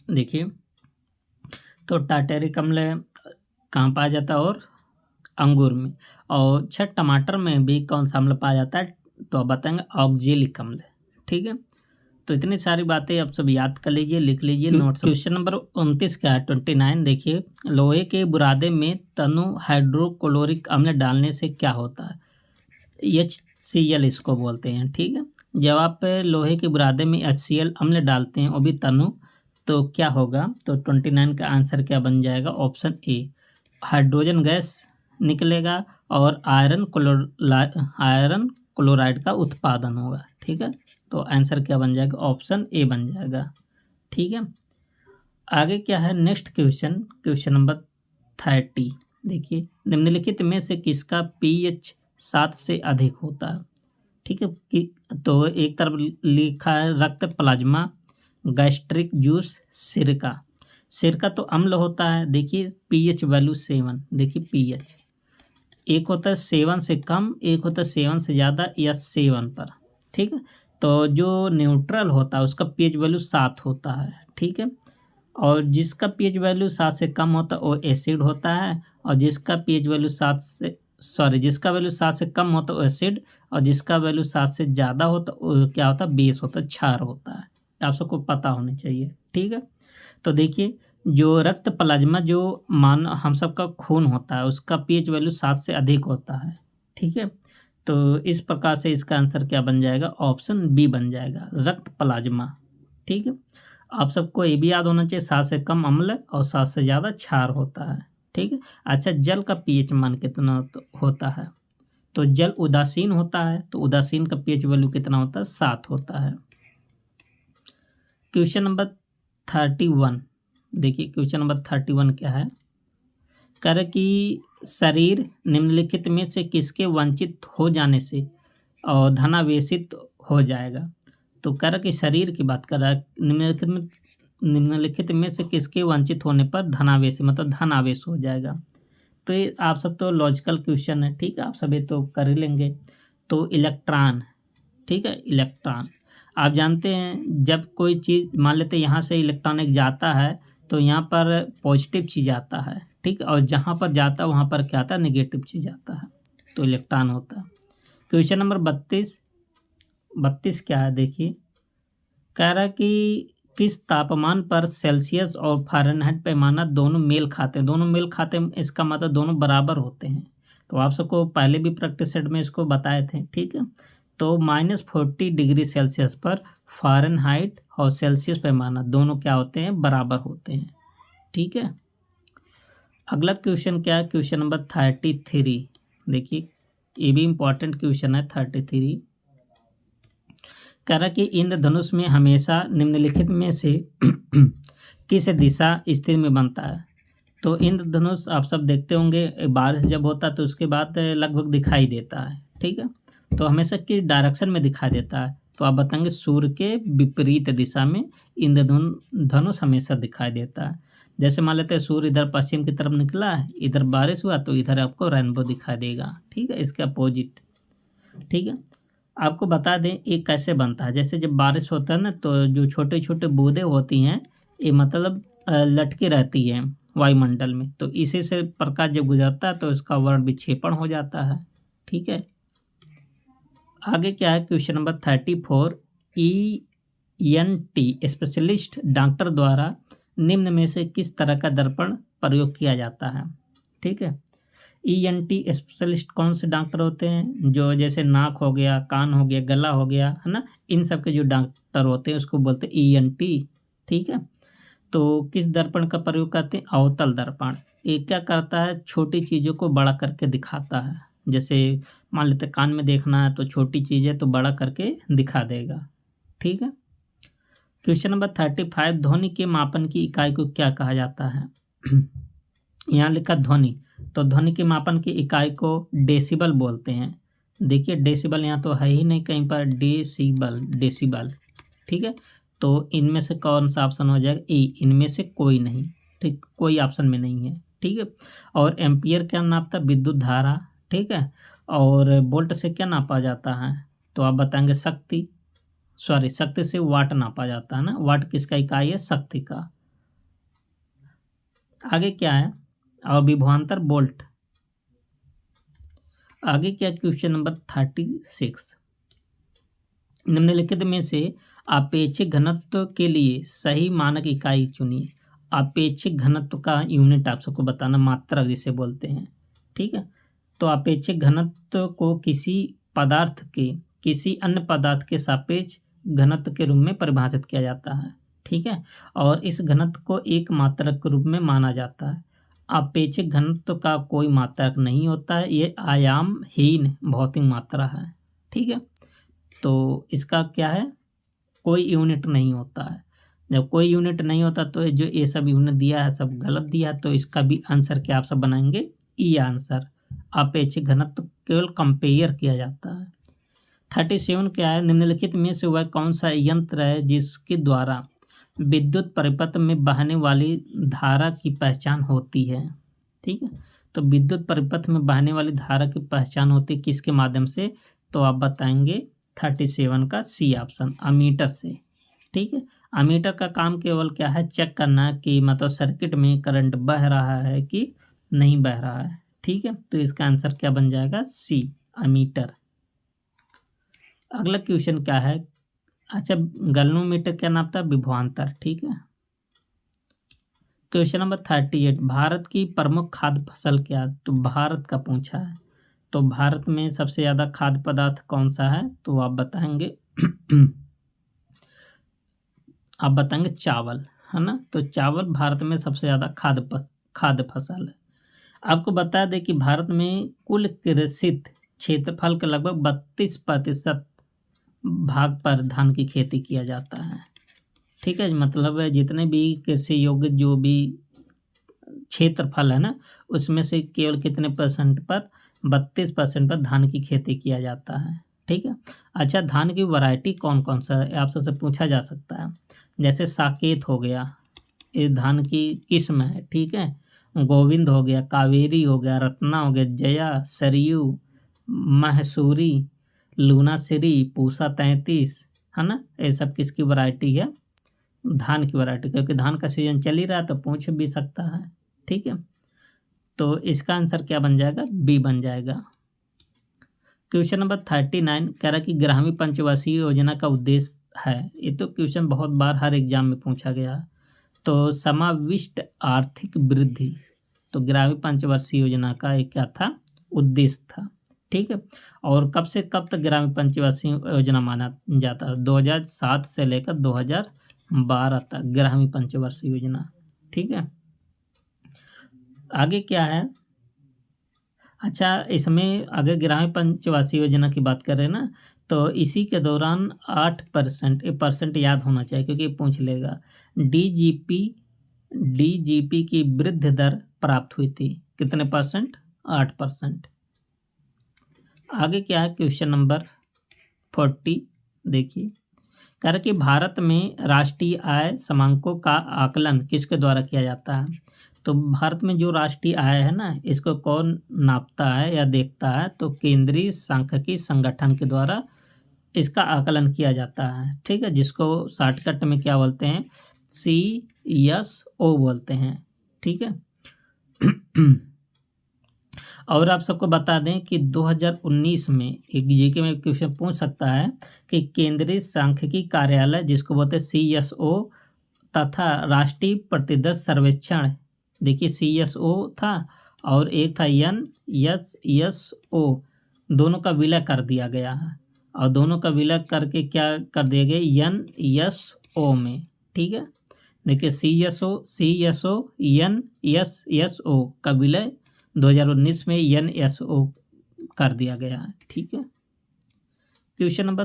देखिए तो टार्टेरिक अम्ल कहाँ पाया जाता है, और अंगूर में। और अच्छा टमाटर में भी कौन सा अम्ल पाया जाता है, तो आप बताएंगे ऑक्जेलिक अम्ल। ठीक है, तो इतनी सारी बातें आप सब याद कर लीजिए, लिख लीजिए नोट्स। क्वेश्चन नंबर 29 का है 29, देखिए लोहे के बुरादे में तनु हाइड्रोक्लोरिक अम्ल डालने से क्या होता है, HCl इसको बोलते हैं। ठीक है, जब आप लोहे के बुरादे में HCl अम्ल डालते हैं वो भी तनु, तो क्या होगा, तो 29 का आंसर क्या बन जाएगा, ऑप्शन ए, हाइड्रोजन गैस निकलेगा और आयरन क्लोराइड का उत्पादन होगा। ठीक है, तो आंसर क्या बन जाएगा, ऑप्शन ए बन जाएगा। ठीक है, आगे क्या है, नेक्स्ट क्वेश्चन, क्वेश्चन नंबर 30, देखिए निम्नलिखित में से किसका pH 7 से अधिक होता है। ठीक है, कि तो एक तरफ लिखा है रक्त प्लाज्मा, गैस्ट्रिक जूस, सिरका। सिरका तो अम्ल होता है, देखिए pH वैल्यू 7, देखिए pH एक होता है 7 से कम, एक होता है 7 से ज़्यादा या 7 पर। ठीक है, तो जो न्यूट्रल होता है उसका pH वैल्यू 7 होता है। ठीक है, और जिसका pH वैल्यू 7 से कम होता है वो एसिड होता है, और जिसका pH वैल्यू 7 से जिसका वैल्यू 7 से कम होता है वो एसिड, और जिसका वैल्यू 7 से ज़्यादा होता है वो क्या होता है, बेस होता है, क्षार होता है। आप सबको पता होनी चाहिए। ठीक है, तो देखिए जो रक्त प्लाज्मा जो मान हम सबका खून होता है उसका pH वैल्यू 7 से अधिक होता है। ठीक है, तो इस प्रकार से इसका आंसर क्या बन जाएगा, ऑप्शन बी बन जाएगा, रक्त प्लाज्मा। ठीक है, आप सबको ये भी याद होना चाहिए 7 से कम अम्ल और 7 से ज़्यादा क्षार होता है। ठीक है। अच्छा, जल का पीएच मान कितना होता है? तो जल उदासीन होता है, तो उदासीन का पीएच वैल्यू कितना होता है? 7 होता है। क्वेश्चन नंबर 31 देखिए, क्वेश्चन नंबर 31 क्या है? कह रहा कि शरीर निम्नलिखित में से किसके वंचित हो जाने से और धनावेशित हो जाएगा? तो कह रहा कि शरीर की बात कर रहा है, निम्नलिखित में से किसके वंचित होने पर धनावेश मतलब धन आवेश हो जाएगा। तो ये आप सब तो लॉजिकल क्वेश्चन है, ठीक है, आप सभी तो कर ही लेंगे। तो इलेक्ट्रॉन, ठीक है, इलेक्ट्रॉन आप जानते हैं जब कोई चीज़ मान लेते हैं यहाँ से इलेक्ट्रॉन एक जाता है तो यहाँ पर पॉजिटिव चीज़ आता है, ठीक, और जहाँ पर जाता है वहाँ पर क्या आता है? नेगेटिव चीज़ आता है, तो इलेक्ट्रॉन होता है। क्वेश्चन नंबर 32 क्या है? देखिए, कह रहा कि किस तापमान पर सेल्सियस और फ़ारेनहाइट पैमाना दोनों मेल खाते हैं? दोनों मेल खाते हैं इसका मतलब दोनों बराबर होते हैं। तो आप सबको पहले भी प्रैक्टिस सेट में इसको बताए थे, ठीक है। तो -40 डिग्री सेल्सियस पर फ़ारेनहाइट और सेल्सियस पैमाना दोनों क्या होते हैं? बराबर होते हैं, ठीक है। अगला क्वेश्चन क्या है? क्वेश्चन नंबर 33 देखिए, ये भी इम्पोर्टेंट क्वेश्चन है 33। कह रहा कि इंद्रधनुष में हमेशा निम्नलिखित में से किस दिशा स्थिति में बनता है? तो इंद्रधनुष आप सब देखते होंगे, बारिश जब होता है तो उसके बाद लगभग दिखाई देता है, ठीक है। तो हमेशा किस डायरेक्शन में दिखाई देता है? तो आप बताएंगे सूर्य के विपरीत दिशा में इंद्रधनुष हमेशा दिखाई देता है। जैसे मान लेते हैं सूर्य इधर पश्चिम की तरफ निकला है, इधर बारिश हुआ तो इधर आपको रेनबो दिखाई देगा, ठीक है, इसके अपोजिट, ठीक है। आपको बता दें ये कैसे बनता है। जैसे जब बारिश होता है ना तो जो छोटे छोटे बूंदें होती हैं ये मतलब लटकी रहती हैं वायुमंडल में, तो इसी से प्रकाश जब गुजरता है तो इसका वर्ण विक्षेपण हो जाता है, ठीक है। आगे क्या है? Question number 34। ENT specialist doctor द्वारा निम्न में से किस तरह का दर्पण प्रयोग किया जाता है? ठीक है। ENT स्पेशलिस्ट कौन से डॉक्टर होते हैं? जो जैसे नाक हो गया, कान हो गया, गला हो गया, है ना, इन सब के जो डॉक्टर होते हैं उसको बोलते हैं ENT, ठीक है। तो किस दर्पण का प्रयोग करते हैं? अवतल दर्पण। ये क्या करता है? छोटी चीज़ों को बड़ा करके दिखाता है। जैसे मान लेते कान में देखना है तो छोटी चीज़ है तो बड़ा करके दिखा देगा, ठीक है। Question number 35। ध्वनि के मापन की इकाई को क्या कहा जाता है? यहाँ लिखा ध्वनि, तो ध्वनि के मापन की इकाई को डेसिबल बोलते हैं। देखिए डेसिबल यहाँ तो है ही नहीं कहीं पर, डेसिबल, ठीक है। तो इनमें से कौन सा ऑप्शन हो जाएगा? ए, इनमें से कोई नहीं, ठीक, कोई ऑप्शन में नहीं है, ठीक है। और एम्पियर क्या नापता? विद्युत धारा, ठीक है। और वोल्ट से क्या नापा जाता है? तो आप बताएंगे शक्ति से वाट नापा जाता है ना, वाट किसका इकाई है? शक्ति का। आगे क्या है? और विभवांतर वोल्ट। आगे क्या? Question number 36। निम्नलिखित में से आपेक्षिक घनत्व के लिए सही मानक इकाई चुनिए। आपेक्षिक घनत्व का यूनिट आप सबको बताना, मात्रक जिसे बोलते हैं, ठीक है। तो आपेक्षिक घनत्व को किसी पदार्थ के किसी अन्य पदार्थ के सापेक्ष घनत्व के रूप में परिभाषित किया जाता है, ठीक है। और इस घनत्व को एक मात्रक के रूप में माना जाता है। आपेक्षिक घनत्व का कोई मात्रक नहीं होता है, ये आयामहीन भौतिक मात्रा है, ठीक है। तो इसका क्या है? कोई यूनिट नहीं होता है। जब कोई यूनिट नहीं होता तो जो ये सब यूनिट दिया है सब गलत दिया है, तो इसका भी आंसर क्या आप सब बनाएंगे? ई आंसर। अपेक्षिक घनत्व केवल कंपेयर किया जाता है। 37 क्या है? निम्नलिखित में से वह कौन सा यंत्र है जिसके द्वारा विद्युत परिपथ में बहने वाली धारा की पहचान होती है? ठीक है। तो विद्युत परिपथ में बहने वाली धारा की पहचान होती है किसके माध्यम से? तो आप बताएंगे 37 का सी ऑप्शन, अमीटर से, ठीक है। अमीटर का काम केवल क्या है? चेक करना कि मतलब सर्किट में करंट बह रहा है कि नहीं बह रहा है, ठीक है। तो इसका आंसर क्या बन जाएगा? सी, अमीटर। अगला क्वेश्चन क्या है? अच्छा, गैल्वेनोमीटर क्या नापता है? विभवांतर, ठीक है। Question number 38। भारत की प्रमुख खाद्य फसल क्या? तो भारत का पूछा है। तो भारत में सबसे ज़्यादा खाद्य पदार्थ कौन सा है? तो आप बताएंगे आप बताएंगे चावल, है ना। तो चावल भारत में सबसे ज़्यादा खाद्य फसल है। आपको बता दें कि भारत में कुल कृषित क्षेत्रफल का लगभग 32% भाग पर धान की खेती किया जाता है। ठीक है, मतलब जितने भी कृषि योग्य जो भी क्षेत्रफल है ना, उसमें से केवल कितने परसेंट पर, 32% पर धान की खेती किया जाता है। ठीक है। अच्छा, धान की वैरायटी कौन कौन सा है आपसे से पूछा जा सकता है। जैसे साकेत हो गया, ये धान की किस्म है। ठीक है। गोविंद हो गया, कावेरी हो गया, रत्ना हो गया, जया, सरयू, महसूरी, लूनासिरी, पूसा 33, है ना। ये सब किसकी वैरायटी है, धान की वैरायटी, क्योंकि धान का सीजन चल ही रहा है तो पूछ भी सकता है। ठीक है। तो इसका आंसर क्या बन जाएगा, बी बन जाएगा। क्वेश्चन नंबर 39 कह रहा है कि ग्रामीण पंचवर्षीय योजना का उद्देश्य है। ये तो क्वेश्चन बहुत बार हर एग्जाम में पूछा गया है। तो समाविष्ट आर्थिक वृद्धि, तो ग्रामीण पंचवर्षीय योजना का एक क्या था, उद्देश्य था। ठीक है। और कब से कब तक ग्रामीण पंचवर्षीय योजना माना जाता है, 2007 से लेकर 2012 तक ग्रामीण पंचवर्षीय योजना। ठीक है। आगे क्या है, अच्छा इसमें अगर ग्रामीण पंचवर्षीय योजना की बात करें ना, तो इसी के दौरान 8%, ये परसेंट याद होना चाहिए क्योंकि पूछ लेगा, डीजीपी की वृद्धि दर प्राप्त हुई थी। कितने परसेंट, 8%। आगे क्या है, क्वेश्चन नंबर 40 देखिए, कह रहा कि भारत में राष्ट्रीय आय समांकों का आकलन किसके द्वारा किया जाता है। तो भारत में जो राष्ट्रीय आय है ना, इसको कौन नापता है या देखता है, तो केंद्रीय सांख्यिकी संगठन के द्वारा इसका आकलन किया जाता है। ठीक है, जिसको शॉर्टकट में क्या बोलते हैं, CSO बोलते हैं। ठीक है। और आप सबको बता दें कि 2019 में एक जीके में क्वेश्चन पूछ सकता है कि केंद्रीय सांख्यिकी कार्यालय, जिसको बोलते हैं CSO, तथा राष्ट्रीय प्रतिदर्श सर्वेक्षण, देखिए CSO था और एक था NSSO, दोनों का विलय कर दिया गया है और दोनों का विलय करके क्या कर दिए गए, NSO में। ठीक है। देखिए CSO NSSO का विलय 2019 में NSO कर दिया गया है। ठीक है। क्वेश्चन नंबर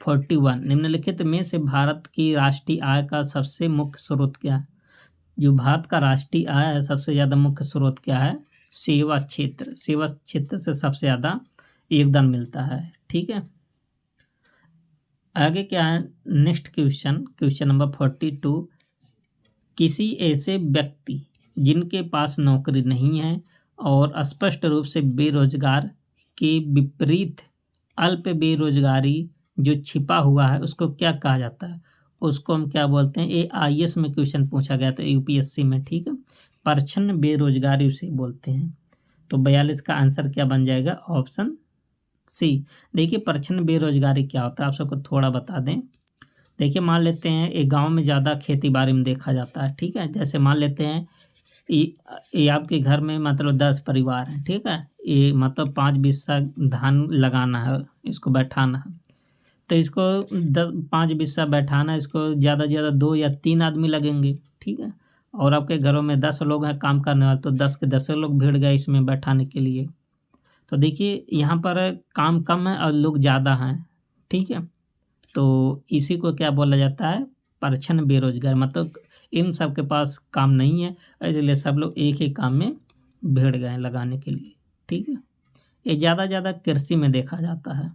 41, निम्नलिखित में से भारत की राष्ट्रीय आय का सबसे मुख्य स्रोत क्या है। जो भारत का राष्ट्रीय आय है सबसे ज़्यादा मुख्य स्रोत क्या है, सेवा क्षेत्र। सेवा क्षेत्र से सबसे ज़्यादा योगदान मिलता है। ठीक है। आगे क्या है, नेक्स्ट क्वेश्चन नंबर 42, किसी ऐसे व्यक्ति जिनके पास नौकरी नहीं है और स्पष्ट रूप से बेरोजगार के विपरीत अल्प बेरोजगारी जो छिपा हुआ है, उसको क्या कहा जाता है, उसको हम क्या बोलते हैं। ये IAS में क्वेश्चन पूछा गया था, UPSC में। ठीक है। परछन्न बेरोजगारी उसे बोलते हैं। तो 42 का आंसर क्या बन जाएगा, ऑप्शन C। देखिए परछन्न बेरोजगारी क्या होता है, आप सबको थोड़ा बता दें। देखिए मान लेते हैं एक गांव में ज़्यादा खेती बाड़ी में देखा जाता है। ठीक है। जैसे मान लेते हैं ये आपके घर में मतलब 10 परिवार हैं। ठीक है। ये मतलब 5 बिस्सा धान लगाना है, इसको बैठाना है। तो इसको 5 बिस्सा बैठाना है, इसको ज़्यादा से ज़्यादा 2 या 3 आदमी लगेंगे। ठीक है। और आपके घरों में 10 लोग हैं काम करने वाले, तो 10 के 10 लोग भिड़ गए इसमें बैठाने के लिए। तो देखिए यहाँ पर काम कम है और लोग ज़्यादा हैं। ठीक है। तो इसी को क्या बोला जाता है, परछन्न बेरोजगार, मतलब इन सब के पास काम नहीं है, इसलिए सब लोग एक ही काम में भिड़ गए लगाने के लिए। ठीक है। ये ज़्यादा कृषि में देखा जाता है।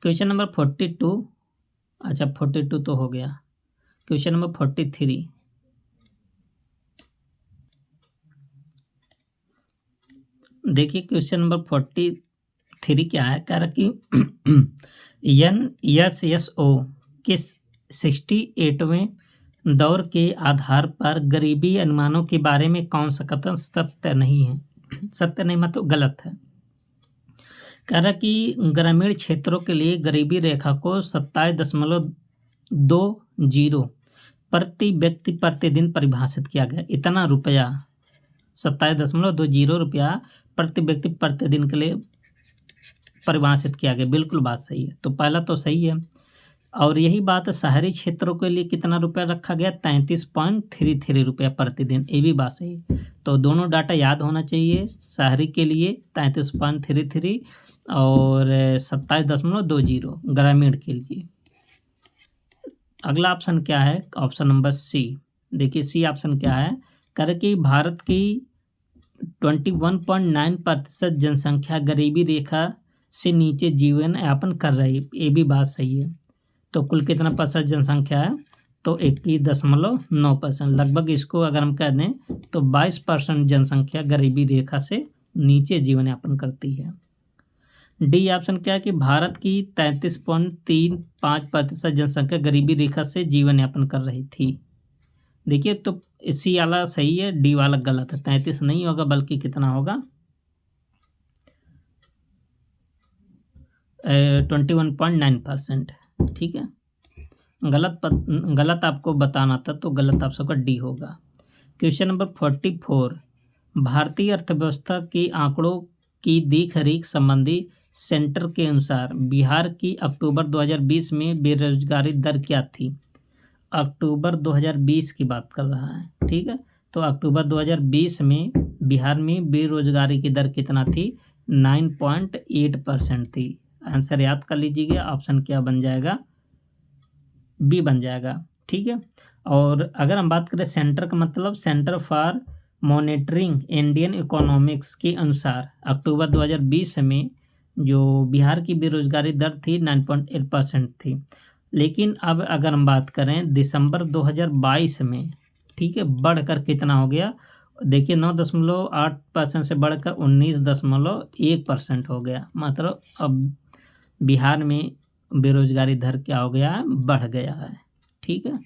क्वेश्चन नंबर 42, अच्छा 42 तो हो गया। क्वेश्चन नंबर 43, देखिए क्वेश्चन नंबर 43 क्या है, कह रहा कि NSSO के 68वें दौर के आधार पर गरीबी अनुमानों के बारे में कौन सा कथन सत्य नहीं है। सत्य नहीं मतलब गलत है। कह रहा कि ग्रामीण क्षेत्रों के लिए गरीबी रेखा को 27.20 प्रति व्यक्ति प्रतिदिन परिभाषित किया गया। इतना रुपया, 27.20 रुपया प्रति व्यक्ति प्रतिदिन के लिए परिभाषित किया गया। बिल्कुल बात सही है। तो पहला तो सही है। और यही बात शहरी क्षेत्रों के लिए कितना रुपया रखा गया, 33.33 रुपया प्रतिदिन। ये भी बात सही है। तो दोनों डाटा याद होना चाहिए, शहरी के लिए 33.33 और 27.20 ग्रामीण के लिए। अगला ऑप्शन क्या है, ऑप्शन नंबर सी। देखिए सी ऑप्शन क्या है, कर कि भारत की 21.9% जनसंख्या गरीबी रेखा से नीचे जीवन यापन कर रही है। ये भी बात सही है। तो कुल कितना प्रतिशत जनसंख्या है, तो 21.9%। लगभग इसको अगर हम कह दें तो 22% जनसंख्या गरीबी रेखा से नीचे जीवन यापन करती है। डी ऑप्शन क्या है कि भारत की 33.35% जनसंख्या गरीबी रेखा से जीवन यापन कर रही थी। देखिए तो सी वाला सही है, डी वाला गलत है। 33 नहीं होगा बल्कि कितना होगा, 21.9%। ठीक है, गलत आपको बताना था तो गलत आप सबका डी होगा। क्वेश्चन नंबर 44, भारतीय अर्थव्यवस्था के आंकड़ों की देख रेख संबंधी सेंटर के अनुसार बिहार की अक्टूबर 2020 में बेरोजगारी दर क्या थी। अक्टूबर 2020 की बात कर रहा है, ठीक है। तो अक्टूबर 2020 में बिहार में बेरोजगारी की दर कितना थी, 9.8% थी। आंसर याद कर लीजिएगा, ऑप्शन क्या बन जाएगा, बी बन जाएगा। ठीक है, और अगर हम बात करें सेंटर का मतलब centre for monitoring Indian economics के अनुसार अक्टूबर 2020 में जो बिहार की बेरोजगारी दर थी 9.8% थी। लेकिन अब अगर हम बात करें दिसंबर 2022 में, ठीक है, बढ़कर कितना हो गया, देखिए 9.8% से बढ़कर 19.1% हो गया। मतलब अब बिहार में बेरोजगारी दर क्या हो गया है, बढ़ गया है। ठीक है,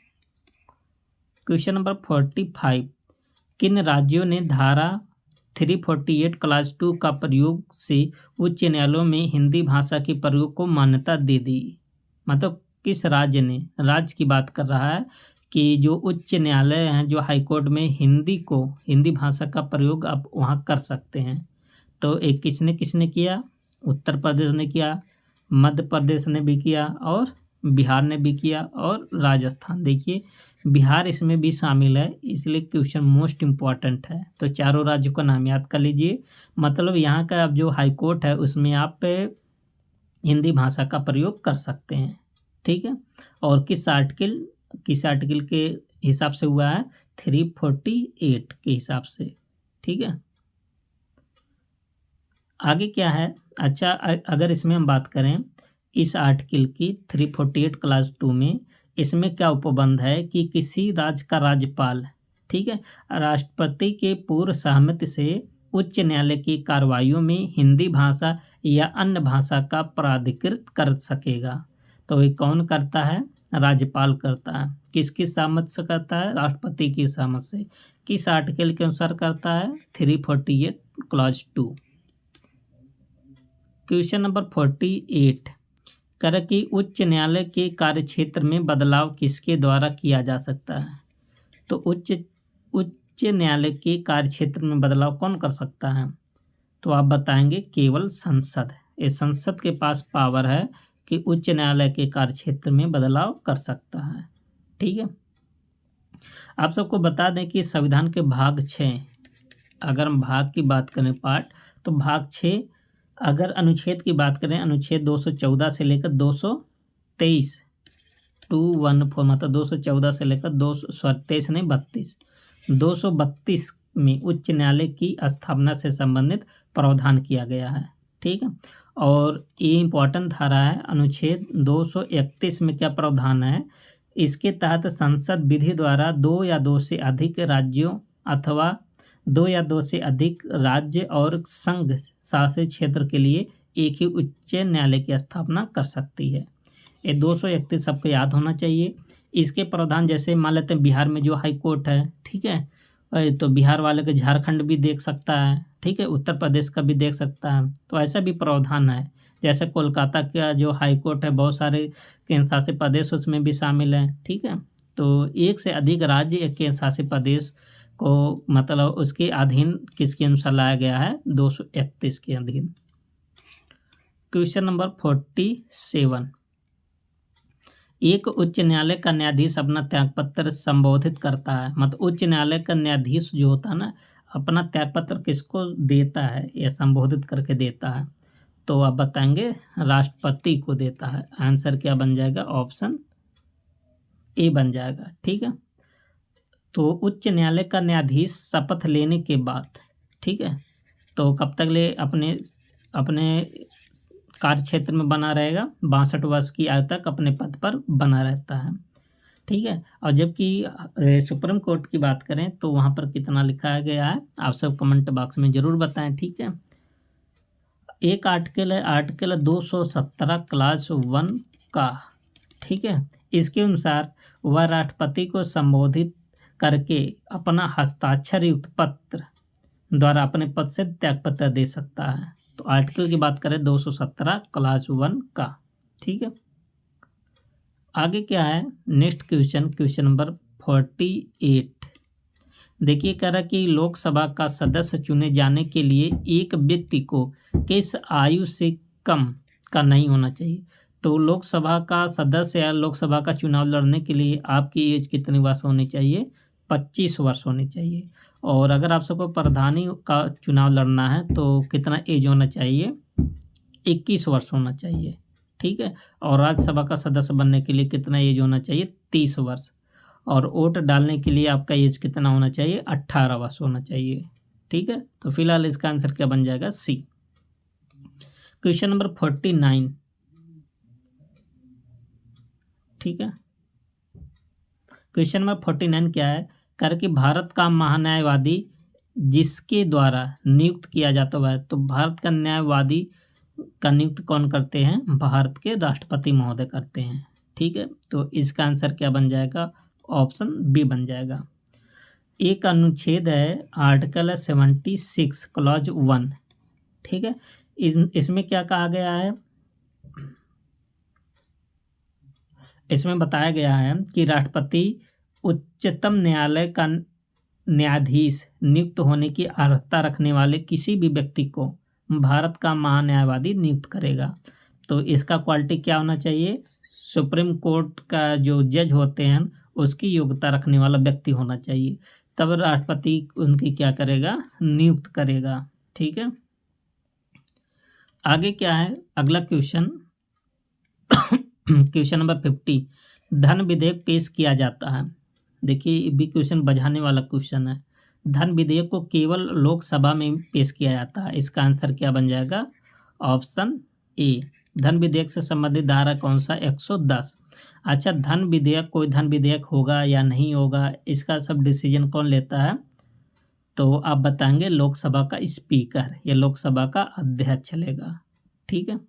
क्वेश्चन नंबर 45, किन राज्यों ने धारा 348 क्लास 2 का प्रयोग से उच्च न्यायालयों में हिंदी भाषा के प्रयोग को मान्यता दे दी। मतलब किस राज्य ने, राज्य की बात कर रहा है कि जो उच्च न्यायालय हैं, जो हाईकोर्ट में हिंदी भाषा का प्रयोग आप वहाँ कर सकते हैं। तो एक किसने किया, उत्तर प्रदेश ने किया, मध्य प्रदेश ने भी किया और बिहार ने भी किया और राजस्थान। देखिए बिहार इसमें भी शामिल है, इसलिए क्वेश्चन मोस्ट इम्पॉर्टेंट है। तो चारों राज्यों का नाम याद कर लीजिए। मतलब यहाँ का अब जो हाई कोर्ट है उसमें आप हिंदी भाषा का प्रयोग कर सकते हैं। ठीक है, और किस आर्टिकल के हिसाब से हुआ है, 348 के हिसाब से। ठीक है, आगे क्या है, अच्छा अगर इसमें हम बात करें इस आर्टिकल की 348 क्लास 2 में, इसमें क्या उपबंध है कि किसी राज्य का राज्यपाल, ठीक है, राष्ट्रपति के पूर्व सहमति से उच्च न्यायालय की कार्रवाइयों में हिंदी भाषा या अन्य भाषा का प्राधिकृत कर सकेगा। तो ये कौन करता है, राज्यपाल करता है। किसकी सहमति से करता है, राष्ट्रपति की सहमति से। किस आर्टिकल के अनुसार करता है, 348 क्लास 2। क्वेश्चन नंबर 48, कर कि उच्च न्यायालय के कार्यक्षेत्र में बदलाव किसके द्वारा किया जा सकता है। तो उच्च न्यायालय के कार्यक्षेत्र में बदलाव कौन कर सकता है, तो आप बताएंगे केवल संसद। इस संसद के पास पावर है कि उच्च न्यायालय के कार्यक्षेत्र में बदलाव कर सकता है। ठीक है, आप सबको बता दें कि संविधान के भाग 6, अगर हम भाग की बात करें पार्ट, तो भाग 6 अगर अनुच्छेद की बात करें, अनुच्छेद 214 से लेकर 223 214, मतलब 214 से लेकर 223 नहीं 232 में उच्च न्यायालय की स्थापना से संबंधित प्रावधान किया गया है। ठीक है, और ये इम्पोर्टेंट धारा है, अनुच्छेद 231 में क्या प्रावधान है, इसके तहत संसद विधि द्वारा 2 या 2 से अधिक राज्यों अथवा 2 या 2 से अधिक राज्य और संघ शासित क्षेत्र के लिए एक ही उच्च न्यायालय की स्थापना कर सकती है। ये 231 सबको याद होना चाहिए। इसके प्रावधान जैसे मान लेते हैं बिहार में जो हाई कोर्ट है, ठीक है, तो बिहार वाले के झारखंड भी देख सकता है, ठीक है, उत्तर प्रदेश का भी देख सकता है। तो ऐसा भी प्रावधान है। जैसे कोलकाता का जो हाई कोर्ट है, बहुत सारे केंद्र शासित प्रदेश उसमें भी शामिल हैं। ठीक है, तो एक से अधिक राज्य एक केंद्र शासित प्रदेश को मतलब उसके अधीन किसके अनुसार लाया गया है, 231 के अधीन। क्वेश्चन नंबर 47, एक उच्च न्यायालय का न्यायाधीश अपना त्यागपत्र संबोधित करता है, मतलब उच्च न्यायालय का न्यायाधीश जो होता है ना, अपना त्यागपत्र किसको देता है या संबोधित करके देता है, तो आप बताएंगे राष्ट्रपति को देता है। आंसर क्या बन जाएगा, ऑप्शन ए बन जाएगा। ठीक है, तो उच्च न्यायालय का न्यायाधीश शपथ लेने के बाद, ठीक है, तो कब तक ले अपने अपने कार्य क्षेत्र में बना रहेगा, 62 वर्ष की आयु तक अपने पद पर बना रहता है। ठीक है, और जबकि सुप्रीम कोर्ट की बात करें तो वहाँ पर कितना लिखा गया है, आप सब कमेंट बॉक्स में ज़रूर बताएं। ठीक है, एक आर्टिकल है आर्टिकल 217 क्लास 1 का। ठीक है, इसके अनुसार वह राष्ट्रपति को संबोधित करके अपना हस्ताक्षर युक्त पत्र द्वारा अपने पद से त्यागपत्र दे सकता है। तो आर्टिकल की बात करें 217 क्लास 1 का। ठीक है, आगे क्या है, नेक्स्ट क्वेश्चन नंबर 48। देखिए, कह रहा कि लोकसभा का सदस्य चुने जाने के लिए एक व्यक्ति को किस आयु से कम का नहीं होना चाहिए। तो लोकसभा का सदस्य या लोकसभा का चुनाव लड़ने के लिए आपकी एज कितनी वर्ष होनी चाहिए, 25 वर्ष होनी चाहिए। और अगर आप सबको प्रधानी का चुनाव लड़ना है तो कितना एज होना चाहिए, 21 वर्ष होना चाहिए। ठीक है, और राज्यसभा का सदस्य बनने के लिए कितना एज होना चाहिए, 30 वर्ष। और वोट डालने के लिए आपका एज कितना होना चाहिए, 18 वर्ष होना चाहिए। ठीक है, तो फिलहाल इसका आंसर क्या बन जाएगा, सी। Question number 49। ठीक है, क्वेश्चन नंबर 49 क्या है, कर कि भारत का महान्यायवादी जिसके द्वारा नियुक्त किया जाता है। तो भारत का न्यायवादी का नियुक्त कौन करते हैं, भारत के राष्ट्रपति महोदय करते हैं। ठीक है, तो इसका आंसर क्या बन जाएगा, ऑप्शन बी बन जाएगा। एक अनुच्छेद है आर्टिकल 76 क्लॉज 1। ठीक है, इसमें क्या कहा गया है, इसमें बताया गया है कि राष्ट्रपति उच्चतम न्यायालय का न्यायाधीश नियुक्त होने की अर्हता रखने वाले किसी भी व्यक्ति को भारत का महान्यायवादी नियुक्त करेगा। तो इसका क्वालिटी क्या होना चाहिए, सुप्रीम कोर्ट का जो जज होते हैं उसकी योग्यता रखने वाला व्यक्ति होना चाहिए, तब राष्ट्रपति उनकी क्या करेगा, नियुक्त करेगा। ठीक है, आगे क्या है, अगला क्वेश्चन क्वेश्चन नंबर 50। धन विधेयक पेश किया जाता है। देखिए, ये भी क्वेश्चन बझाने वाला क्वेश्चन है। धन विधेयक को केवल लोकसभा में पेश किया जाता है। इसका आंसर क्या बन जाएगा, ऑप्शन ए। धन विधेयक से संबंधित धारा कौन सा, 110। अच्छा, धन विधेयक, कोई धन विधेयक होगा या नहीं होगा, इसका सब डिसीजन कौन लेता है, तो आप बताएंगे लोकसभा का स्पीकर या लोकसभा का अध्यक्ष लेगा। ठीक है,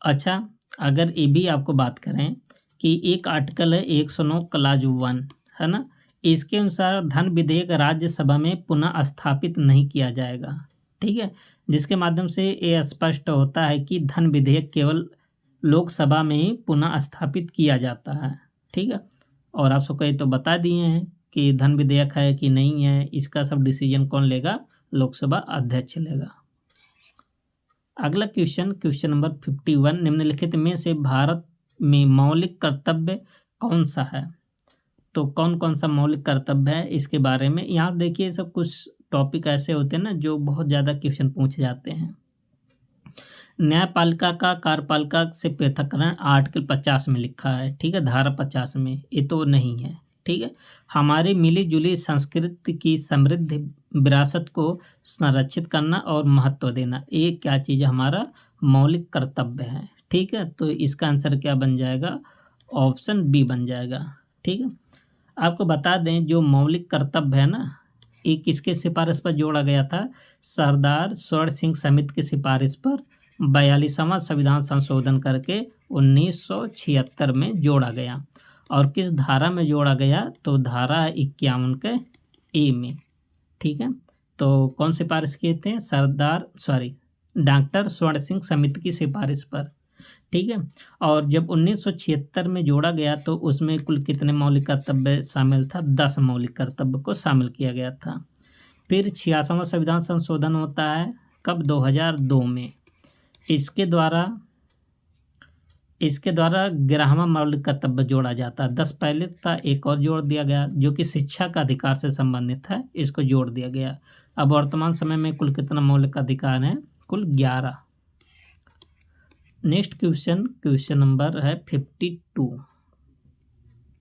अच्छा, अगर ये भी आपको बात करें कि एक आर्टिकल है 109 क्लॉज 1, है ना, इसके अनुसार धन विधेयक राज्यसभा में पुनः स्थापित नहीं किया जाएगा। ठीक है, जिसके माध्यम से ये स्पष्ट होता है कि धन विधेयक केवल लोकसभा में ही पुनः स्थापित किया जाता है। ठीक है, और आप सबको ये तो बता दिए हैं कि धन विधेयक है कि नहीं है, इसका सब डिसीजन कौन लेगा, लोकसभा अध्यक्ष लेगा। अगला क्वेश्चन नंबर 51। निम्नलिखित में से भारत में मौलिक कर्तव्य कौन सा है। तो कौन कौन सा मौलिक कर्तव्य है, इसके बारे में यहाँ देखिए, सब कुछ टॉपिक ऐसे होते हैं ना जो बहुत ज़्यादा क्वेश्चन पूछे जाते हैं। न्यायपालिका का कार्यपालिका से पृथककरण आर्टिकल 50 में लिखा है। ठीक है, धारा 50 में, ये तो नहीं है। ठीक है, हमारी मिली जुली संस्कृति की समृद्ध विरासत को संरक्षित करना और महत्व देना, ये क्या चीज़ हमारा मौलिक कर्तव्य है। ठीक है, तो इसका आंसर क्या बन जाएगा, ऑप्शन बी बन जाएगा। ठीक है, आपको बता दें जो मौलिक कर्तव्य है ना, ये किसके सिफारिश पर जोड़ा गया था, सरदार स्वर्ण सिंह समिति की सिफारिश पर 42वां संविधान संशोधन करके 1976 में जोड़ा गया। और किस धारा में जोड़ा गया, तो धारा 51 के ए में। ठीक है, तो कौन सिफारिश किए थे, डॉक्टर स्वर्ण सिंह समिति की सिफारिश पर। ठीक है, और जब 1976 में जोड़ा गया तो उसमें कुल कितने मौलिक कर्तव्य शामिल था, 10 मौलिक कर्तव्य को शामिल किया गया था। फिर 86वां संविधान संशोधन होता है कब, 2002 में। इसके द्वारा इसके द्वारा 11वां मौलिक कर्तव्य जोड़ा जाता है। 10 पहले था, एक और जोड़ दिया गया जो कि शिक्षा का अधिकार से संबंधित है, इसको जोड़ दिया गया। अब वर्तमान समय में कुल कितना मौलिक अधिकार हैं? कुल 11। नेक्स्ट क्वेश्चन नंबर है 52।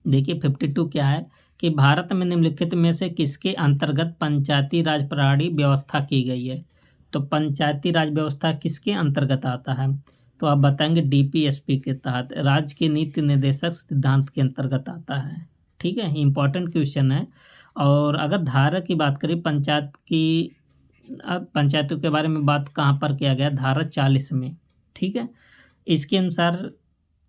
देखिए 52 क्या है कि भारत में निम्नलिखित में से किसके अंतर्गत पंचायती राज प्रणाली व्यवस्था की गई है? तो पंचायती राज व्यवस्था किसके अंतर्गत आता है? तो आप बताएंगे डीपीएसपी के तहत, राज्य के नीति निर्देशक सिद्धांत के अंतर्गत आता है। ठीक है, इंपॉर्टेंट क्वेश्चन है। और अगर धारा की बात करें पंचायत की, पंचायतों के बारे में बात कहाँ पर किया गया? धारा 40 में। ठीक है, इसके अनुसार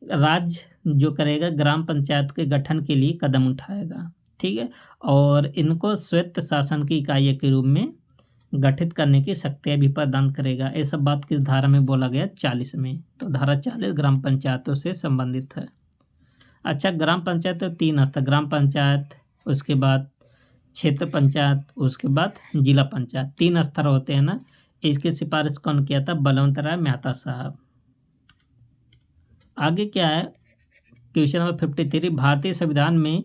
राज्य जो करेगा ग्राम पंचायत के गठन के लिए कदम उठाएगा। ठीक है, और इनको स्वायत्त शासन की इकाई के रूप में गठित करने की शक्तियाँ भी प्रदान करेगा। ये सब बात किस धारा में बोला गया? 40 में। तो धारा 40 ग्राम पंचायतों से संबंधित है। अच्छा, ग्राम पंचायत तो 3 स्तर, ग्राम पंचायत, उसके बाद क्षेत्र पंचायत, उसके बाद जिला पंचायत, 3 स्तर होते हैं ना। इसकी सिफारिश कौन किया था? बलवंत राय मेहता साहब। आगे क्या है? क्वेश्चन नंबर 53, भारतीय संविधान में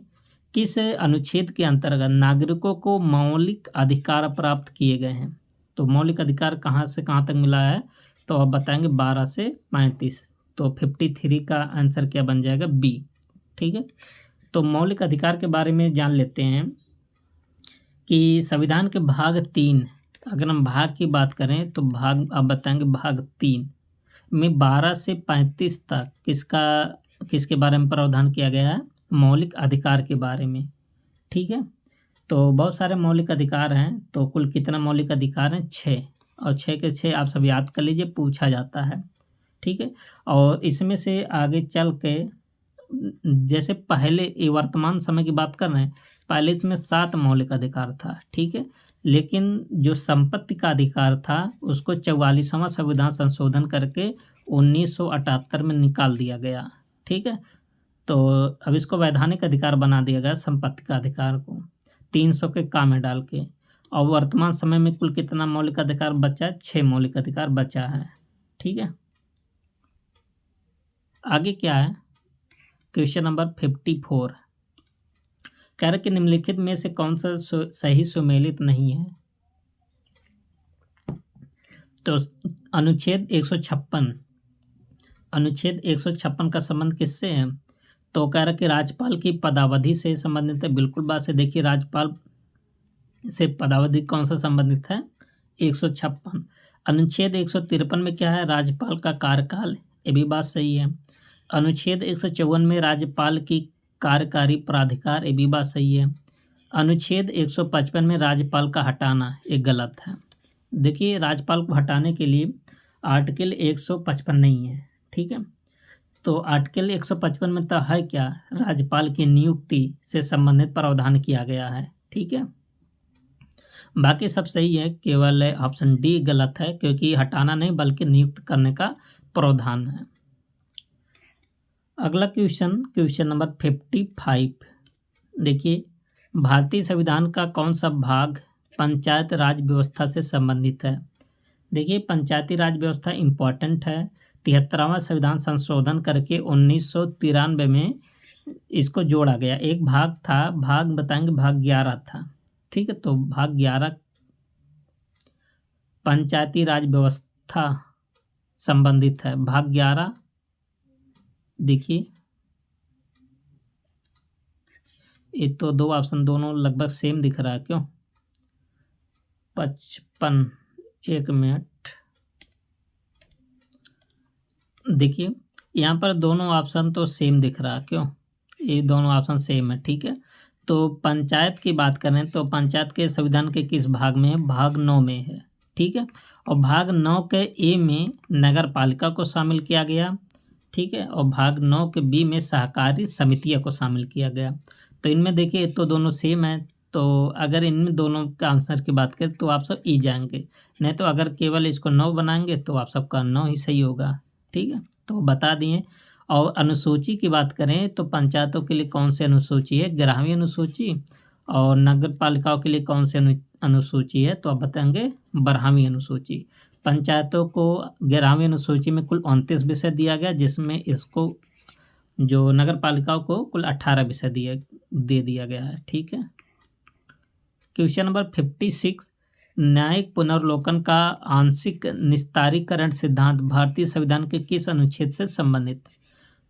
किस अनुच्छेद के अंतर्गत नागरिकों को मौलिक अधिकार प्राप्त किए गए हैं? तो मौलिक अधिकार कहाँ से कहाँ तक मिला है? तो आप बताएंगे 12 से 35। तो 53 का आंसर क्या बन जाएगा? बी। ठीक है, तो मौलिक अधिकार के बारे में जान लेते हैं कि संविधान के भाग 3, अगर हम भाग की बात करें तो भाग, आप बताएंगे भाग 3 में 12 से 35 तक किसके बारे में प्रावधान किया गया है? मौलिक अधिकार के बारे में। ठीक है, तो बहुत सारे मौलिक अधिकार हैं। तो कुल कितना मौलिक अधिकार हैं? 6। और 6 के 6 आप सब याद कर लीजिए, पूछा जाता है। ठीक है, और इसमें से आगे चल के जैसे पहले, ये वर्तमान समय की बात कर रहे हैं, पहले इसमें 7 मौलिक अधिकार था। ठीक है, लेकिन जो संपत्ति का अधिकार था उसको 44वां संविधान संशोधन करके 1978 में निकाल दिया गया। ठीक है, तो अब इसको वैधानिक अधिकार बना दिया गया, संपत्ति का अधिकार को 300 के का में डाल के। और वर्तमान समय में कुल कितना मौलिक अधिकार बचा है? 6 मौलिक अधिकार बचा है। ठीक है, आगे क्या है? क्वेश्चन नंबर 54 कह रहे कि निम्नलिखित में से कौन सा सही सुमेलित नहीं है? तो अनुच्छेद 156 का संबंध किससे है? तो कह रहा कि राज्यपाल की पदावधि से संबंधित है। बिल्कुल बात से देखिए, राज्यपाल से पदावधि कौन सा संबंधित है? 156। अनुच्छेद 153 में क्या है? राज्यपाल का कार्यकाल, ये भी बात सही है। अनुच्छेद 154 में राज्यपाल की कार्यकारी प्राधिकार, ये भी बात सही है। अनुच्छेद 155 में राज्यपाल का हटाना, ये गलत है। देखिए, राज्यपाल को हटाने के लिए आर्टिकल 155 नहीं है। ठीक है, तो आर्टिकल 155 में तो है क्या? राज्यपाल की नियुक्ति से संबंधित प्रावधान किया गया है। ठीक है, बाकी सब सही है, केवल ऑप्शन डी गलत है, क्योंकि हटाना नहीं बल्कि नियुक्त करने का प्रावधान है। अगला क्वेश्चन नंबर 55। देखिए, भारतीय संविधान का कौन सा भाग पंचायत राज व्यवस्था से संबंधित है? देखिए, पंचायती राज व्यवस्था इम्पॉर्टेंट है। 73वां संविधान संशोधन करके 1993 में इसको जोड़ा गया। एक भाग था, भाग बताएंगे, भाग 11 था। ठीक है, तो भाग 11 पंचायती राज व्यवस्था संबंधित है। भाग 11 देखिए, ये तो 2 ऑप्शन दोनों लगभग सेम दिख रहा है, क्यों? 55, 1 मिनट, देखिए यहाँ पर दोनों ऑप्शन तो सेम दिख रहा है, क्यों? ये दोनों ऑप्शन सेम है। ठीक है, तो पंचायत की बात करें तो पंचायत के संविधान के किस भाग में है? भाग 9 में है। ठीक है, और भाग 9 के ए में नगर पालिका को शामिल किया गया। ठीक है, और भाग 9 के बी में सहकारी समितियों को शामिल किया गया। तो इनमें देखिए, तो दोनों सेम है, तो अगर इनमें दोनों का आंसर की बात करें तो आप सब ई जाएंगे, नहीं तो अगर केवल इसको 9 बनाएंगे तो आप सबका 9 ही सही होगा। ठीक है, तो बता दिए। और अनुसूची की बात करें तो पंचायतों के लिए कौन सी अनुसूची है? 11वीं अनुसूची। और नगर पालिकाओं के लिए कौन सी अनुसूची है? तो आप बताएंगे 12वीं अनुसूची। पंचायतों को 11वीं अनुसूची में कुल 29 विषय दिया गया, जिसमें इसको जो नगर पालिकाओं को कुल 18 विषय दे दिया गया है। ठीक है। क्वेश्चन नंबर 56, न्यायिक पुनर्वलोकन का आंशिक निस्तारीकरण सिद्धांत भारतीय संविधान के किस अनुच्छेद से संबंधित है?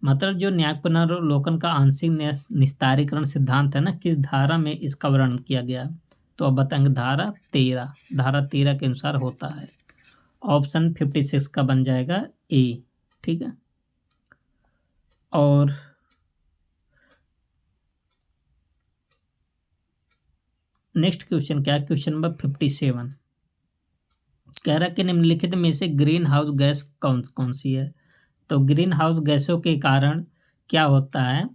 मतलब जो न्यायिक पुनर्वलोकन का आंशिक निस्तारीकरण सिद्धांत है ना, किस धारा में इसका वर्णन किया गया? तो अब बताएंगे धारा 13 के अनुसार होता है। ऑप्शन 56 का बन जाएगा ए। ठीक है। और नेक्स्ट क्वेश्चन क्या है? क्वेश्चन नंबर 57 कह रहा है कि निम्नलिखित में से ग्रीन हाउस गैस कौन सी है? तो ग्रीन हाउस गैसों के कारण क्या होता है,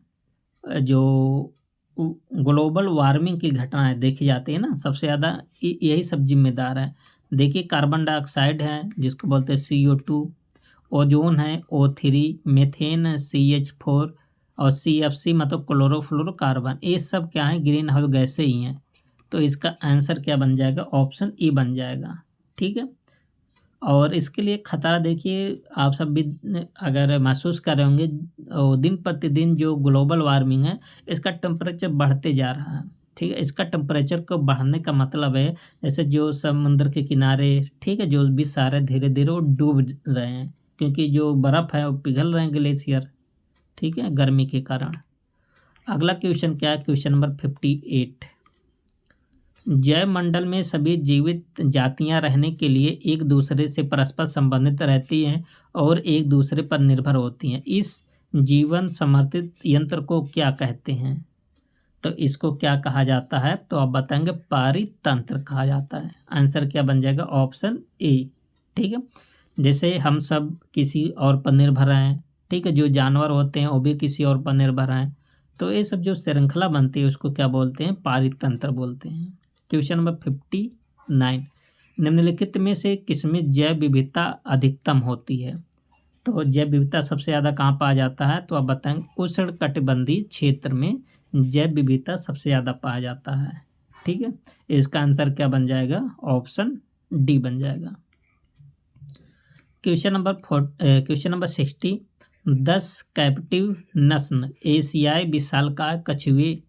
जो ग्लोबल वार्मिंग की घटनाएं देखी जाती है ना, सबसे ज़्यादा यही सब जिम्मेदार है। देखिए, कार्बन डाइऑक्साइड है जिसको बोलते हैं CO2, ओजोन है O3, मीथेन है CH4 और CFC मतलब क्लोरोफ्लोरोकार्बन। ये सब क्या है? ग्रीन हाउस गैसें ही हैं। तो इसका आंसर क्या बन जाएगा? ऑप्शन ई बन जाएगा। ठीक है। और इसके लिए खतरा देखिए, आप सब भी अगर महसूस कर रहे होंगे, दिन प्रतिदिन जो ग्लोबल वार्मिंग है इसका टेम्परेचर बढ़ते जा रहा है। ठीक है। इसका टेम्परेचर को बढ़ने का मतलब है जैसे जो समुद्र के किनारे, ठीक है, जो भी सारे धीरे धीरे वो डूब रहे हैं, क्योंकि जो बर्फ़ है वो पिघल रहे हैं ग्लेशियर। ठीक है, गर्मी के कारण। अगला क्वेश्चन क्या है? क्वेश्चन नंबर 58, जैव मंडल में सभी जीवित जातियां रहने के लिए एक दूसरे से परस्पर संबंधित रहती हैं और एक दूसरे पर निर्भर होती हैं। इस जीवन समर्थित यंत्र को क्या कहते हैं? तो इसको क्या कहा जाता है? तो आप बताएंगे पारितंत्र कहा जाता है। आंसर क्या बन जाएगा? Option A. ठीक है। जैसे हम सब किसी और पर निर्भर हैं, ठीक है, जो जानवर होते हैं वो भी किसी और पर निर्भर हैं, तो ये सब जो श्रृंखला बनती है उसको क्या बोलते हैं? पारितंत्र बोलते हैं। क्वेश्चन नंबर 59, निम्नलिखित में से किसमें जैव विविधता अधिकतम होती है? तो जैव विविधता सबसे ज़्यादा कहाँ पाया जाता है? तो आप बताएंगे उष्णकटिबंधीय क्षेत्र में जैव विविधता सबसे ज़्यादा पाया जाता है। ठीक है। इसका आंसर क्या बन जाएगा? ऑप्शन डी बन जाएगा। क्वेश्चन नंबर 60, 10 कैप्टिव नस्ल एशियाई विशालकाय कछुए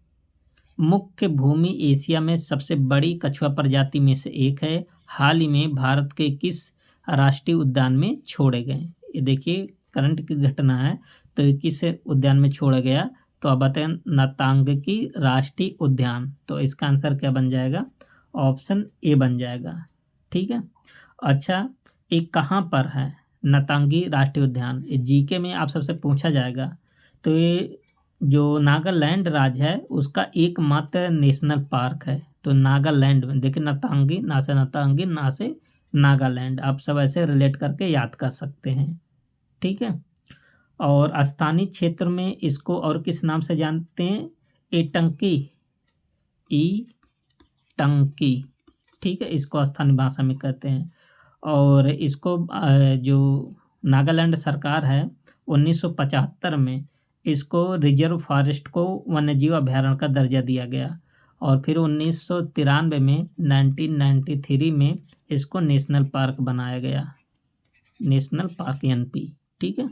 मुख्य भूमि एशिया में सबसे बड़ी कछुआ प्रजाति में से एक है। हाल ही में भारत के किस राष्ट्रीय उद्यान में छोड़े गए? ये देखिए करंट की घटना है, तो ये किस उद्यान में छोड़ा गया? तो अब बताएं नतांगी राष्ट्रीय उद्यान। तो इसका आंसर क्या बन जाएगा? ऑप्शन ए बन जाएगा। ठीक है। अच्छा, ये कहाँ पर है नतांगी राष्ट्रीय उद्यान? ये जीके में आप सबसे पूछा जाएगा। तो ये जो नागालैंड राज्य है उसका एकमात्र नेशनल पार्क है। तो नागालैंड में देखिए, नतांगी ना से नागालैंड, आप सब ऐसे रिलेट करके याद कर सकते हैं। ठीक है। और स्थानीय क्षेत्र में इसको और किस नाम से जानते हैं? टंकी। ठीक है, इसको स्थानीय भाषा में कहते हैं। और इसको जो नागालैंड सरकार है 1975 में इसको रिजर्व फॉरेस्ट को वन्यजीव अभयारण्य का दर्जा दिया गया, और फिर 1993 में 1993 में इसको नेशनल पार्क बनाया गया, नेशनल पार्क NP। ठीक है।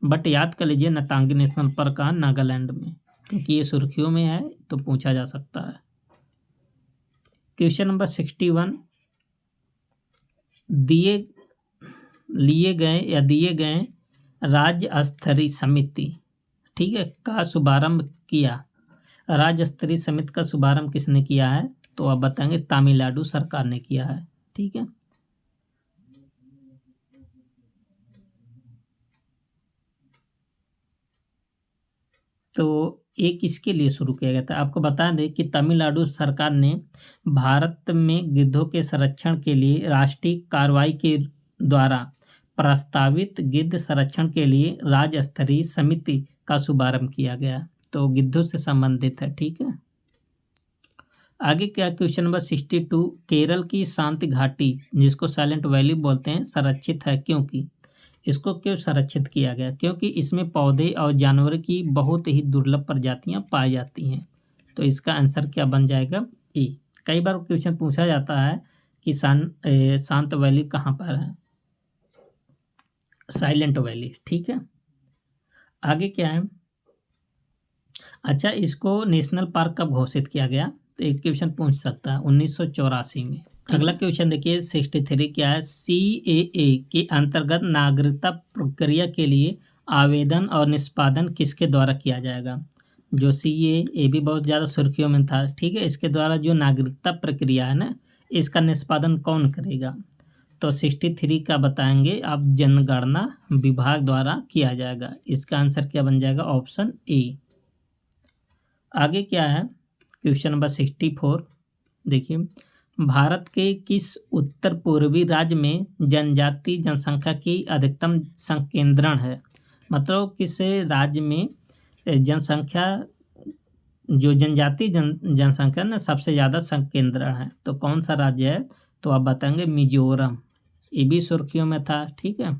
बट याद कर लीजिए नतांगी नेशनल पार्क कहाँ? नागालैंड में, क्योंकि ये सुर्खियों में है तो पूछा जा सकता है। क्वेश्चन नंबर 61, दिए गए राज्य स्तरीय समिति, ठीक है, का शुभारंभ किया। राज्य स्तरीय समिति का शुभारंभ किसने किया है? तो आप बताएंगे तमिलनाडु सरकार ने किया है। ठीक है। तो ये किसके लिए शुरू किया गया था? आपको बता दें कि तमिलनाडु सरकार ने भारत में गिद्धों के संरक्षण के लिए राष्ट्रीय कार्रवाई के द्वारा प्रस्तावित गिद्ध संरक्षण के लिए राज्य स्तरीय समिति का शुभारंभ किया गया। तो गिद्धों से संबंधित है। ठीक है। आगे क्या? क्वेश्चन नंबर 62, केरल की शांति घाटी जिसको साइलेंट वैली बोलते हैं संरक्षित है क्योंकि? इसको क्यों संरक्षित किया गया? क्योंकि इसमें पौधे और जानवरों की बहुत ही दुर्लभ प्रजातियां पाई जाती हैं। तो इसका आंसर क्या बन जाएगा? ए। कई बार क्वेश्चन पूछा जाता है कि शांत वैली कहाँ पर है? Silent valley. ठीक है, आगे क्या है? अच्छा, इसको नेशनल पार्क कब घोषित किया गया? तो एक क्वेश्चन पूछ सकता है 1984 में। अगला क्वेश्चन देखिए 63 क्या है? CAA के अंतर्गत नागरिकता प्रक्रिया के लिए आवेदन और निष्पादन किसके द्वारा किया जाएगा? जो CAA भी बहुत ज़्यादा सुर्खियों में था। ठीक है, इसके द्वारा जो नागरिकता प्रक्रिया है ना, इसका निष्पादन कौन करेगा? तो 63 का बताएंगे आप, जनगणना विभाग द्वारा किया जाएगा। इसका आंसर क्या बन जाएगा? Option A. आगे क्या है? क्वेश्चन नंबर 64 देखिए, भारत के किस उत्तर पूर्वी राज्य में जनजाति जनसंख्या की अधिकतम संकेंद्रण है? मतलब किस राज्य में जनसंख्या, जो जनजाति जनसंख्या ना सबसे ज़्यादा संकेंद्रण है? तो कौन सा राज्य है? तो आप बताएंगे मिजोरम। ये भी सुर्खियों में था। ठीक है,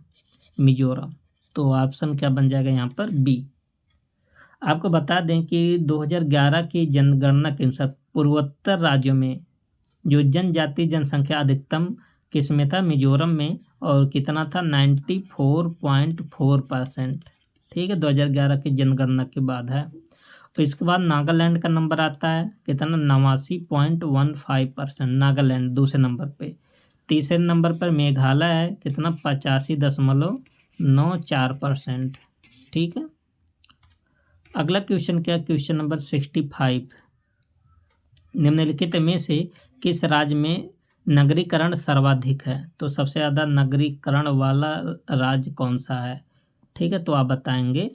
मिजोरम। तो ऑप्शन क्या बन जाएगा यहाँ पर? बी। आपको बता दें कि 2011 की जनगणना के अनुसार पूर्वोत्तर राज्यों में जो जनजाति जनसंख्या अधिकतम किस में था? मिजोरम में। और कितना था? 94.4%। ठीक है, 2011 की जनगणना के बाद है। तो इसके बाद नागालैंड का नंबर आता है कितना? 89.15%। नागालैंड दूसरे नंबर पे। तीसरे नंबर पर मेघालय है कितना? 85.94%। ठीक है, अगला क्वेश्चन क्या? क्वेश्चन नंबर 65, निम्नलिखित में से किस राज्य में नगरीकरण सर्वाधिक है? तो सबसे ज़्यादा नगरीकरण वाला राज्य कौन सा है? ठीक है, तो आप बताएंगे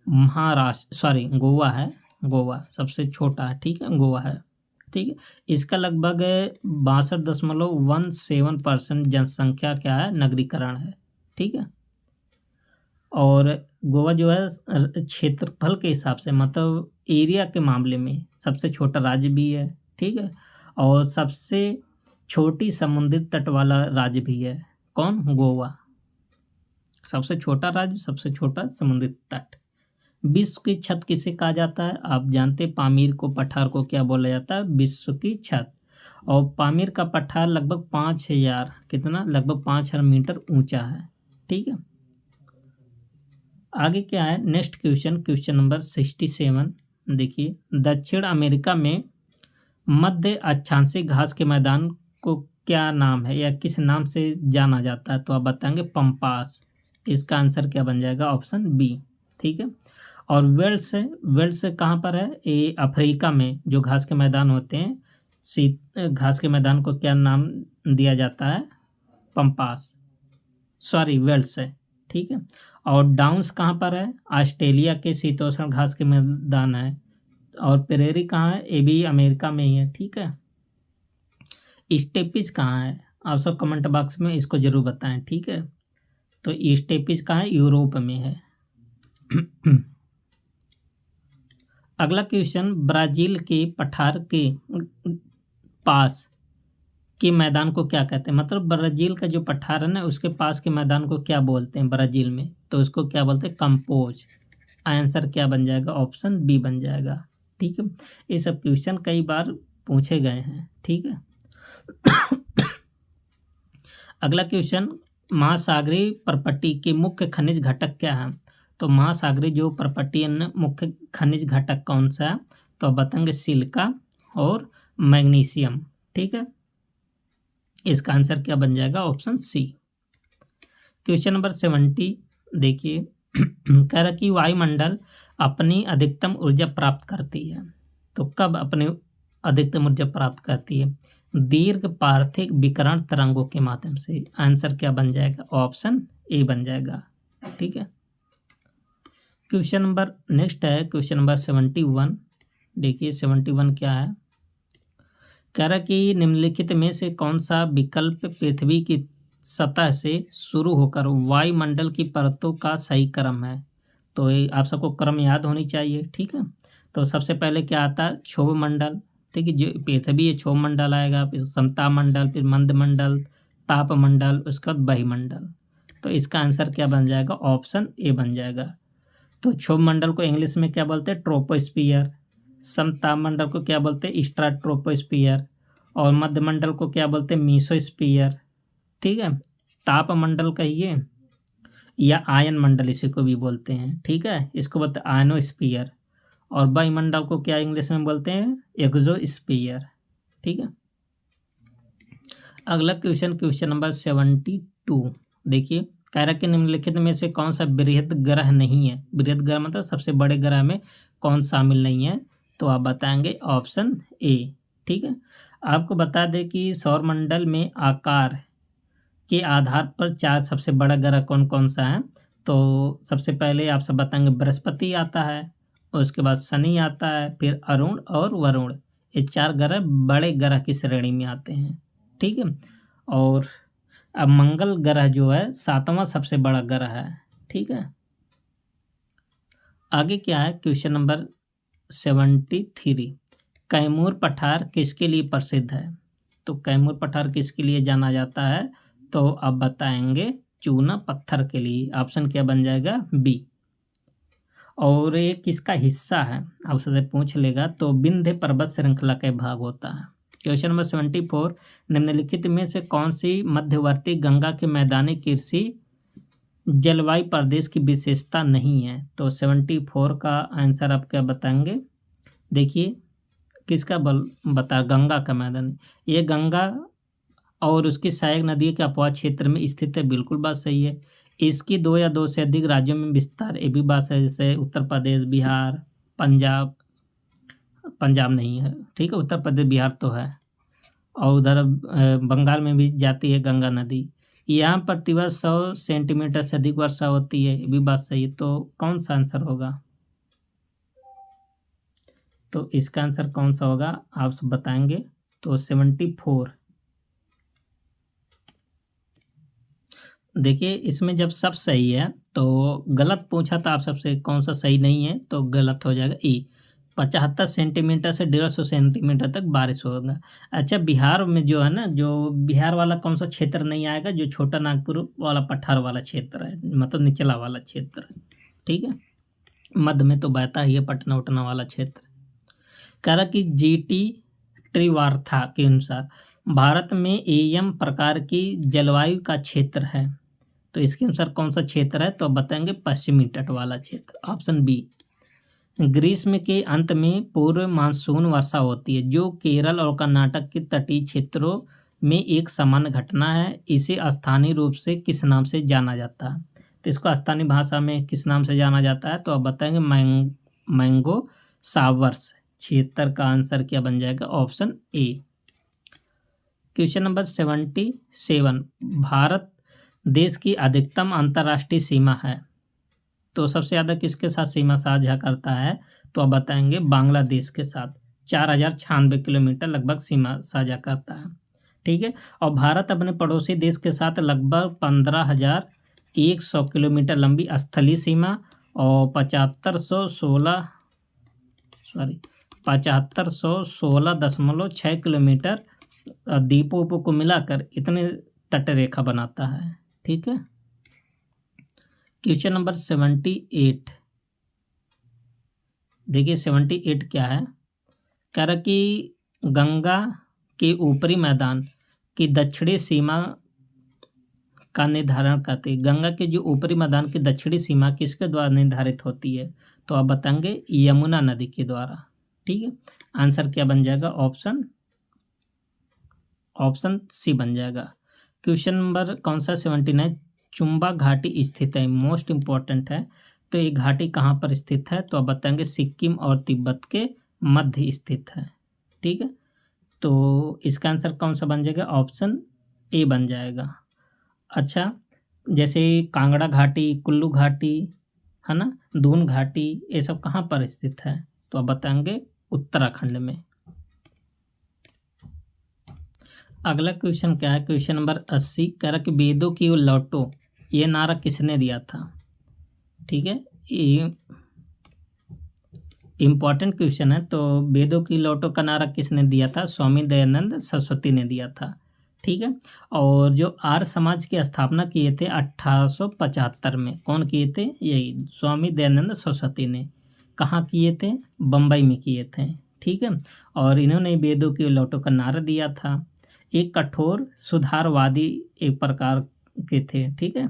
महाराष्ट्र, गोवा है। गोवा सबसे छोटा है। ठीक है, गोवा है। ठीक है, इसका लगभग 62.17% जनसंख्या क्या है? नगरीकरण है। ठीक है, और गोवा जो है क्षेत्रफल के हिसाब से, मतलब एरिया के मामले में सबसे छोटा राज्य भी है। ठीक है, और सबसे छोटी समुद्री तट वाला राज्य भी है। कौन? गोवा। सबसे छोटा राज्य, सबसे छोटा समुद्री तट। विश्व की छत किसे कहा जाता है? आप जानते हैं पामीर को, पठार को क्या बोला जाता है? विश्व की छत। और पामीर का पठार लगभग 5000, कितना? लगभग 5000 मीटर ऊंचा है। ठीक है, आगे क्या है? नेक्स्ट क्वेश्चन, क्वेश्चन नंबर 67 देखिए, दक्षिण अमेरिका में मध्य अक्षांशीय घास के मैदान को क्या नाम है या किस नाम से जाना जाता है? तो आप बताएंगे पम्पास। इसका आंसर क्या बन जाएगा? Option B. ठीक है, और वेल्स कहाँ पर है? ये अफ्रीका में जो घास के मैदान होते हैं, घास के मैदान को क्या नाम दिया जाता है? पम्पास, वेल्स है। ठीक है, और डाउन्स कहाँ पर है? ऑस्ट्रेलिया के शीतोष्ण घास के मैदान है। और प्रेरी कहाँ है? ये भी अमेरिका में ही है। ठीक है, स्टेपिज कहाँ है? आप सब कमेंट बॉक्स में इसको जरूर बताएं। ठीक है, तो स्टेपिज कहाँ है? यूरोप में है। अगला क्वेश्चन, ब्राजील के पठार के पास के मैदान को क्या कहते हैं? मतलब ब्राजील का जो पठार है ना, उसके पास के मैदान को क्या बोलते हैं ब्राजील में? तो उसको क्या बोलते हैं? कंपोज। आंसर क्या बन जाएगा? ऑप्शन बी बन जाएगा। ठीक है, ये सब क्वेश्चन कई बार पूछे गए हैं। ठीक है, अगला क्वेश्चन, महासागरीय पर्पटी के मुख्य खनिज घटक क्या है? तो महासागरीय जो पर्पटी है मुख्य खनिज घटक कौन सा है? तो आप बताएंगे सिलिका और मैग्नीशियम। ठीक है, इसका आंसर क्या बन जाएगा? Option C. क्वेश्चन नंबर 70 देखिए, कह रहा कि वायुमंडल अपनी अधिकतम ऊर्जा प्राप्त करती है। तो कब अपनी अधिकतम ऊर्जा प्राप्त करती है? दीर्घ पार्थिव विकिरण तरंगों के माध्यम से। आंसर क्या बन जाएगा? ऑप्शन ए बन जाएगा। ठीक है, क्वेश्चन नंबर नेक्स्ट है क्वेश्चन नंबर 71 देखिए, 71 क्या है? कह रहा कि निम्नलिखित में से कौन सा विकल्प पृथ्वी की सतह से शुरू होकर वायुमंडल की परतों का सही क्रम है? तो ये आप सबको क्रम याद होनी चाहिए। ठीक है, तो सबसे पहले क्या आता है? क्षोभ मंडल। ठीक है, जो पृथ्वी है क्षोभ मंडल आएगा, फिर समताप मंडल, फिर मंद मंडल, ताप मंडल, उसके बाद वायुमंडल। तो इसका आंसर क्या बन जाएगा? ऑप्शन ए बन जाएगा। तो क्षोभ मंडल को इंग्लिश में क्या बोलते हैं? ट्रोपोस्फियर। समताप मंडल को क्या बोलते हैं? स्ट्राटोस्फियर। और मध्यमंडल को क्या बोलते हैं, मीसोस्फीयर। ठीक है, तापमंडल कहिए या आयन मंडल इसी को भी बोलते हैं। ठीक है, इसको बोलते हैं आयनोस्फीयर। और वायुमंडल को क्या इंग्लिश में बोलते हैं, एक्सोस्फीयर। ठीक है, अगला क्वेश्चन नंबर 72। देखिए, कह रहा है कि निम्नलिखित में से कौन सा बृहद ग्रह नहीं है। बृहद ग्रह मतलब सबसे बड़े ग्रह में कौन शामिल नहीं है, तो आप बताएंगे ऑप्शन ए। ठीक है, आपको बता दें कि सौरमंडल में आकार के आधार पर 4 सबसे बड़ा ग्रह कौन कौन सा है। तो सबसे पहले आप सब बताएंगे बृहस्पति आता है, और उसके बाद शनि आता है, फिर अरुण और वरुण। ये 4 ग्रह बड़े ग्रह की श्रेणी में आते हैं। ठीक है, और अब मंगल ग्रह जो है 7वां सबसे बड़ा ग्रह है। ठीक है, आगे क्या है, क्वेश्चन नंबर 73। कैमूर पठार किसके लिए प्रसिद्ध है। तो कैमूर पठार किसके लिए जाना जाता है, तो आप बताएंगे चूना पत्थर के लिए। ऑप्शन क्या बन जाएगा, बी। और ये किसका हिस्सा है, आपसे पूछ लेगा तो विंध्य पर्वत श्रृंखला का भाग होता है। Question number 74। निम्नलिखित में से कौन सी मध्यवर्ती गंगा के मैदानी कृषि जलवायु प्रदेश की विशेषता नहीं है। तो 74 का आंसर आप क्या बताएंगे। देखिए, किसका बता, गंगा का मैदान। ये गंगा और उसकी सहायक नदी के अपवाह क्षेत्र में स्थित है, बिल्कुल बात सही है। इसकी 2 या 2 से अधिक राज्यों में विस्तार, ये भी बात है, जैसे उत्तर प्रदेश, बिहार, पंजाब नहीं है। ठीक है, उत्तर प्रदेश बिहार तो है, और उधर बंगाल में भी जाती है गंगा नदी। यहाँ प्रतिवर्ष 100 सेंटीमीटर से अधिक वर्षा होती है, ये भी बात सही है। तो कौन सा आंसर होगा, तो इसका आंसर कौन सा होगा आप सब बताएंगे। तो 74। देखिए, इसमें जब सब सही है तो गलत पूछा था आप सबसे कौन सा सही नहीं है, तो गलत हो जाएगा ई। 75 सेंटीमीटर से 150 सेंटीमीटर तक बारिश होगा। अच्छा, बिहार में जो है ना, जो बिहार वाला कौन सा क्षेत्र नहीं आएगा, जो छोटा नागपुर वाला पठार वाला क्षेत्र है, मतलब निचला वाला क्षेत्र। ठीक है, मध्य में तो बहता ही है पटना उटना वाला क्षेत्र। कह रहा कि जीटी त्रिवार्था के अनुसार भारत में एम प्रकार की जलवायु का क्षेत्र है। तो इसके अनुसार कौन सा क्षेत्र है, तो आप बताएंगे पश्चिमी तट वाला क्षेत्र, ऑप्शन बी। ग्रीष्म के अंत में पूर्व मानसून वर्षा होती है, जो केरल और कर्नाटक के तटीय क्षेत्रों में एक सामान्य घटना है। इसे स्थानीय रूप से किस नाम से जाना जाता है। तो इसको स्थानीय भाषा में किस नाम से जाना जाता है, तो आप बताएंगे मैंगो सावर्स। 76 का आंसर क्या बन जाएगा, option A. Question number 77। Bharat देश की अधिकतम अंतर्राष्ट्रीय सीमा है। तो सबसे ज़्यादा किसके साथ सीमा साझा करता है, तो आप बताएंगे बांग्लादेश के साथ। 4096 किलोमीटर लगभग सीमा साझा करता है। ठीक है, और भारत अपने पड़ोसी देश के साथ लगभग 15,100 किलोमीटर लंबी स्थलीय सीमा और 7516.6 किलोमीटर द्वीपों को मिलाकर इतने तटरेखा बनाता है। ठीक है, क्वेश्चन नंबर 78। देखिए 78 क्या है, कह रहा कि गंगा के ऊपरी मैदान की दक्षिणी सीमा का निर्धारण करते हैं। गंगा के जो ऊपरी मैदान की दक्षिणी सीमा किसके द्वारा निर्धारित होती है, तो आप बताएंगे यमुना नदी के द्वारा। ठीक है, आंसर क्या बन जाएगा, ऑप्शन सी बन जाएगा। क्वेश्चन नंबर कौन सा 79। चुम्बा घाटी स्थित है, मोस्ट इम्पोर्टेंट है। तो ये घाटी कहाँ पर स्थित है, तो आप बताएंगे सिक्किम और तिब्बत के मध्य स्थित है। ठीक है, तो इसका आंसर कौन सा बन जाएगा, ऑप्शन ए बन जाएगा। अच्छा, जैसे कांगड़ा घाटी, कुल्लू घाटी है ना, दून घाटी, ये सब कहाँ पर स्थित है, तो आप बताएंगे उत्तराखंड में। अगला क्वेश्चन क्या है, क्वेश्चन नंबर 80। कह रहा कि वेदों की ओर लौटो, ये नारा किसने दिया था। ठीक है, ये इम्पॉर्टेंट क्वेश्चन है। तो वेदों की लौटो का नारा किसने दिया था, स्वामी दयानंद सरस्वती ने दिया था। ठीक है, और जो आर्य समाज की स्थापना किए थे 1875 में, कौन किए थे, यही स्वामी दयानंद सरस्वती ने। कहाँ किए थे, बम्बई में किए थे। ठीक है। और इन्होंने वेदों के लौटों का नारा दिया था। एक कठोर सुधारवादी एक प्रकार के थे, ठीक है।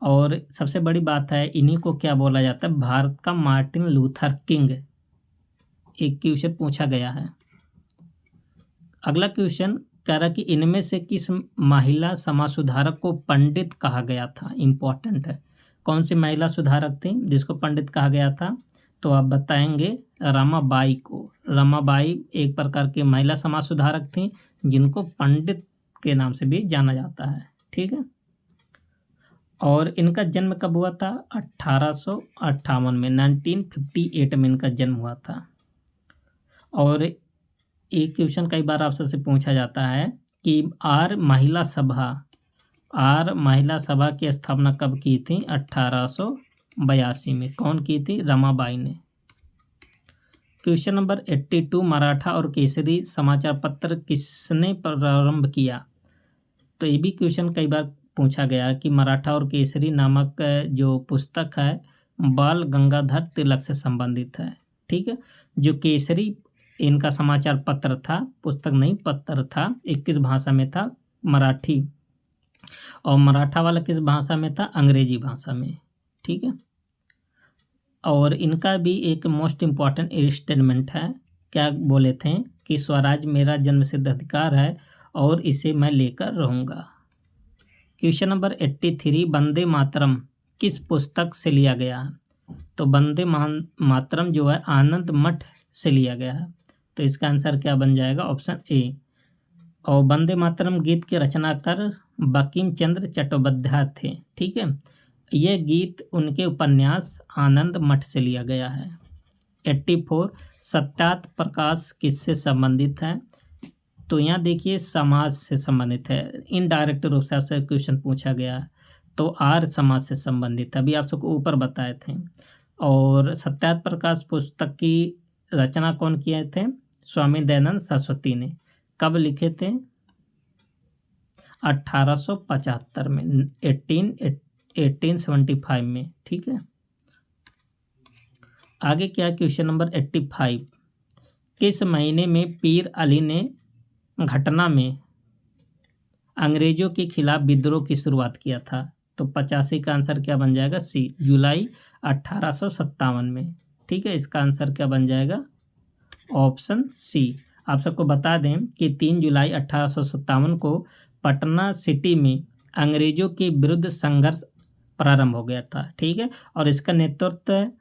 और सबसे बड़ी बात है, इन्हीं को क्या बोला जाता है, भारत का मार्टिन लूथर किंग। एक क्वेश्चन पूछा गया है। अगला क्वेश्चन कह रहा कि इनमें से किस महिला समाज सुधारक को पंडित कहा गया था। इंपॉर्टेंट है, कौन सी महिला सुधारक थी जिसको पंडित कहा गया था, तो आप बताएंगे रमाबाई को। रमाबाई एक प्रकार की महिला समाज सुधारक थी जिनको पंडित के नाम से भी जाना जाता है, ठीक है। और इनका जन्म कब हुआ था, 1858 में, 1958 में इनका जन्म हुआ था। और एक क्वेश्चन कई बार आपसे से पूछा जाता है कि आर्य महिला सभा की स्थापना कब की थी, 1882 में। कौन की थी, रमाबाई ने। क्वेश्चन नंबर 82, मराठा और केसरी समाचार पत्र किसने प्रारंभ किया। तो ये भी क्वेश्चन कई बार पूछा गया कि मराठा और केसरी नामक जो पुस्तक है बाल गंगाधर तिलक से संबंधित है, ठीक है। जो केसरी इनका समाचार पत्र था, पुस्तक नहीं पत्र था, 21 भाषा में था, मराठी। और मराठा वाला किस भाषा में था, अंग्रेजी भाषा में, ठीक है। और इनका भी एक मोस्ट इम्पॉर्टेंट स्टेटमेंट है, क्या बोले थे कि स्वराज मेरा जन्मसिद्ध अधिकार है और इसे मैं लेकर रहूँगा। क्वेश्चन नंबर 83, वंदे मातरम किस पुस्तक से लिया गया है। तो वंदे मातरम जो है आनंद मठ से लिया गया है। तो इसका आंसर क्या बन जाएगा, ऑप्शन ए। और वंदे मातरम गीत के रचनाकार बंकिम चंद्र चट्टोपाध्याय थे, ठीक है। यह गीत उनके उपन्यास आनंद मठ से लिया गया है। 84, सत्यार्थ प्रकाश किससे संबंधित है। तो यहाँ देखिए समाज से संबंधित है, इनडायरेक्ट रूप से आपसे क्वेश्चन पूछा गया है, तो आर्य समाज से संबंधित, अभी आप सबको ऊपर बताए थे। और सत्यार्थ प्रकाश पुस्तक की रचना कौन किए थे, स्वामी दयानंद सरस्वती ने। कब लिखे थे, 1875 में, 1875 में, ठीक है। आगे क्या, क्वेश्चन नंबर 85, किस महीने में पीर अली ने घटना में अंग्रेजों के खिलाफ विद्रोह की शुरुआत किया था। तो 85 का आंसर क्या बन जाएगा, सी, जुलाई 1857 में, ठीक है। इसका आंसर क्या बन जाएगा, ऑप्शन सी। आप सबको बता दें कि 3 जुलाई 1857 को पटना सिटी में अंग्रेजों के विरुद्ध संघर्ष प्रारंभ हो गया था, ठीक है। और इसका नेतृत्व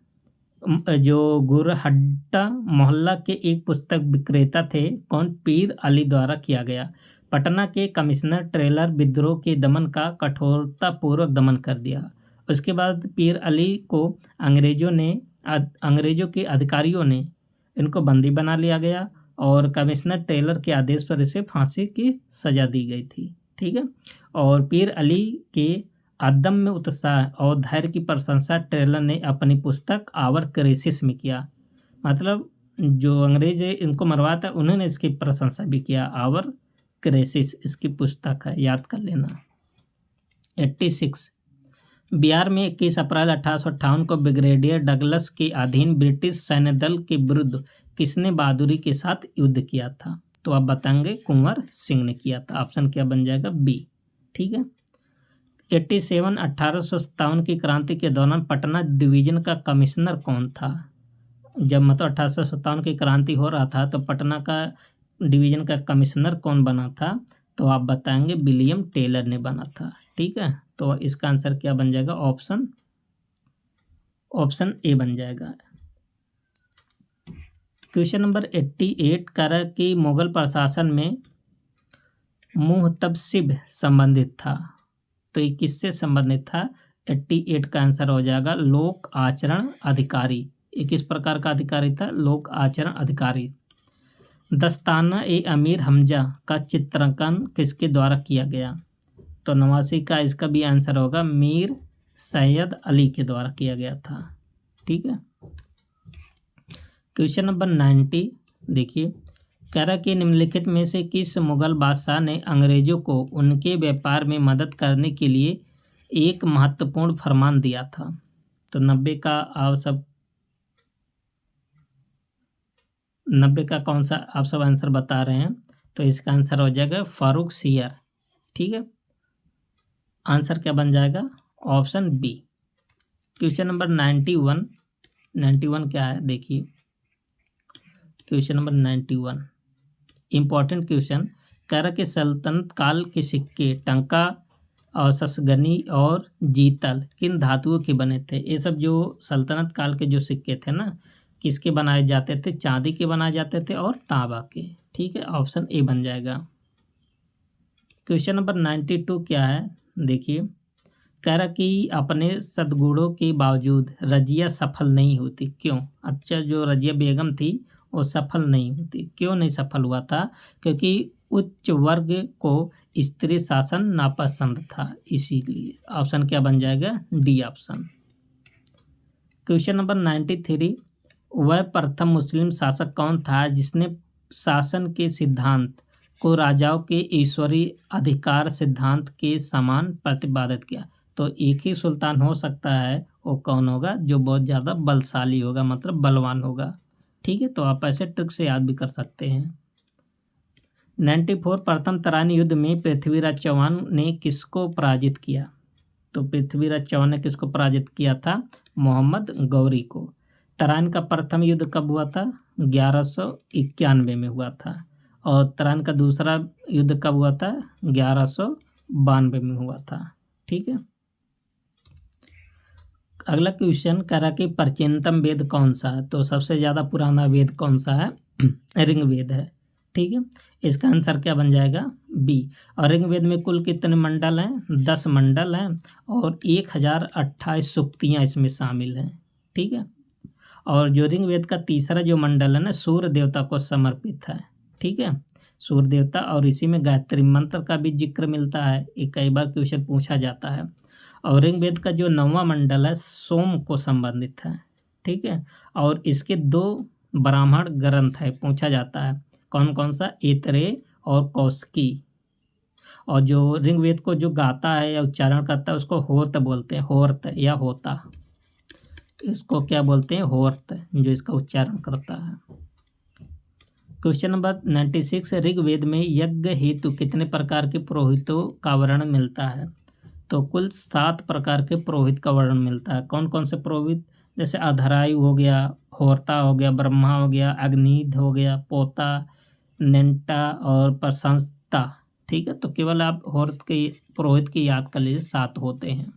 जो गुरहट्टा मोहल्ला के एक पुस्तक विक्रेता थे, कौन, पीर अली द्वारा किया गया। पटना के कमिश्नर टेलर विद्रोह के दमन का कठोरतापूर्वक दमन कर दिया। उसके बाद पीर अली को अंग्रेजों के अधिकारियों ने इनको बंदी बना लिया गया और कमिश्नर टेलर के आदेश पर इसे फांसी की सजा दी गई थी, ठीक है। और पीर अली के अदम्य उत्साह और धैर्य की प्रशंसा टेलर ने अपनी पुस्तक आवर क्रेसिस में किया। मतलब जो अंग्रेज इनको मरवाया था उन्होंने इसकी प्रशंसा भी किया। आवर क्रेसिस इसकी पुस्तक है, याद कर लेना। 86, बिहार में 21 अप्रैल 1858 को ब्रिगेडियर डगलस के अधीन ब्रिटिश सैन्य दल के विरुद्ध किसने बहादुरी के साथ युद्ध किया था। तो आप बताएंगे कुंवर सिंह ने किया था। ऑप्शन क्या बन जाएगा, बी, ठीक है। 87, 1857 की क्रांति के दौरान पटना डिवीजन का कमिश्नर कौन था। जब मतलब 1857 की क्रांति हो रहा था तो पटना का डिवीजन का कमिश्नर कौन बना था। तो आप बताएंगे विलियम टेलर ने बना था, ठीक है। तो इसका आंसर क्या बन जाएगा, ऑप्शन ए बन जाएगा। क्वेश्चन नंबर 88 कह रहा है कि मुगल प्रशासन में मुहतसिब संबंधित था। तो ये किससे संबंधित था, 88 का आंसर हो जाएगा लोक आचरण अधिकारी। ये किस प्रकार का अधिकारी था, लोक आचरण अधिकारी। दस्ताना ए अमीर हमजा का चित्रांकन किसके द्वारा किया गया। तो 89 का इसका भी आंसर होगा मीर सैयद अली के द्वारा किया गया था, ठीक है। क्वेश्चन नंबर 90 देखिए, कह रहा कि निम्नलिखित में से किस मुगल बादशाह ने अंग्रेजों को उनके व्यापार में मदद करने के लिए एक महत्वपूर्ण फरमान दिया था। तो 90 का आप सब 90 का कौन सा आप सब आंसर बता रहे हैं, तो इसका आंसर हो जाएगा फारुखसियर। ठीक है, आंसर क्या बन जाएगा? Option B. Question number 91। 91 क्या है देखिए, क्वेश्चन नंबर 91 इंपॉर्टेंट क्वेश्चन। कह रहा कि सल्तनत काल के सिक्के टंका और ससगनी और जीतल किन धातुओं के बने थे? ये सब जो सल्तनत काल के जो सिक्के थे ना, किसके बनाए जाते थे? चांदी के बनाए जाते थे और तांबा के। ठीक है, ऑप्शन ए बन जाएगा। क्वेश्चन नंबर 92 क्या है देखिए, कह रहा कि अपने सद्गुणों के बावजूद रजिया सफल नहीं होती, क्यों? अच्छा, जो रजिया बेगम थी वो सफल नहीं होती, क्यों नहीं सफल हुआ था? क्योंकि उच्च वर्ग को स्त्री शासन नापसंद था, इसीलिए। ऑप्शन क्या बन जाएगा? D option. क्वेश्चन नंबर 93, वह प्रथम मुस्लिम शासक कौन था जिसने शासन के सिद्धांत को राजाओं के ईश्वरीय अधिकार सिद्धांत के समान प्रतिपादित किया? तो एक ही सुल्तान हो सकता है, वो कौन होगा? जो बहुत ज़्यादा बलशाली होगा, मतलब बलवान होगा। ठीक है, तो आप ऐसे ट्रिक से याद भी कर सकते हैं। 94 प्रथम तराइन युद्ध में पृथ्वीराज चौहान ने किसको पराजित किया? तो पृथ्वीराज चौहान ने किसको पराजित किया था? मोहम्मद गौरी को। तराइन का प्रथम युद्ध कब हुआ था? 1191 में हुआ था। और तराइन का दूसरा युद्ध कब हुआ था? 1192 में हुआ था। ठीक है, अगला क्वेश्चन कह रहा कि प्राचीनतम वेद कौन सा है? तो सबसे ज़्यादा पुराना वेद कौन सा है? ऋग्वेद है। ठीक है, इसका आंसर क्या बन जाएगा? बी। और ऋग्वेद में कुल कितने मंडल हैं? 10 मंडल हैं और 1028 सूक्तियाँ इसमें शामिल हैं। ठीक है, और जो ऋग्वेद का तीसरा जो मंडल है ना, सूर्य देवता को समर्पित है। ठीक है, सूर्य देवता, और इसी में गायत्री मंत्र का भी जिक्र मिलता है, ये कई बार क्वेश्चन पूछा जाता है। और ऋग्वेद का जो 9वां मंडल है सोम को संबंधित है। ठीक है, और इसके 2 ब्राह्मण ग्रंथ है, पूछा जाता है कौन कौन सा? ऐतरेय और कौशिकी। और जो ऋग्वेद को जो गाता है या उच्चारण करता है उसको होर्त बोलते हैं, होर्त या होता। इसको क्या बोलते हैं? होर्त, जो इसका उच्चारण करता है। क्वेश्चन नंबर 96, ऋग्वेद में यज्ञ हेतु कितने प्रकार के पुरोहितों का वर्णन मिलता है? तो कुल 7 प्रकार के पुरोहित का वर्णन मिलता है। कौन कौन से पुरोहित? जैसे अधरायु हो गया, होर्ता हो गया, ब्रह्मा हो गया, अग्निध हो गया, पोता, नेंटा और प्रशंसता। ठीक है, तो केवल आप होर्त के पुरोहित की याद कर लीजिए, 7 होते हैं।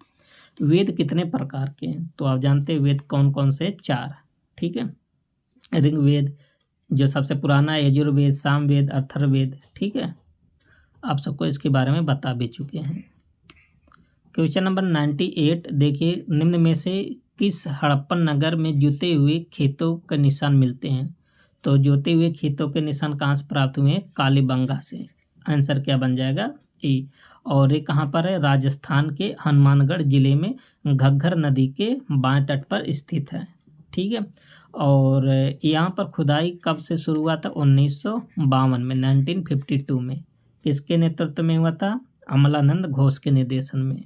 वेद कितने प्रकार के हैं? तो आप जानते हैं वेद कौन कौन से? 4। ठीक है, ऋग्वेद जो सबसे पुराना है, यजुर्वेद, सामवेद, अथर्ववेद। ठीक है, आप सबको इसके बारे में बता भी चुके हैं। क्वेश्चन नंबर 98 देखिए, निम्न में से किस हड़प्पन नगर में जुते हुए खेतों के निशान मिलते हैं? तो जुते हुए खेतों के निशान कहाँ से प्राप्त हुए हैं? कालीबंगा से। आंसर क्या बन जाएगा? ए। और ये कहाँ पर है? राजस्थान के हनुमानगढ़ जिले में घग्गर नदी के बाएं तट पर स्थित है। ठीक है, और यहाँ पर खुदाई कब से शुरू हुआ था? 1952 में, 1952 में। किसके नेतृत्व में हुआ था? अमलानंद घोष के निर्देशन में।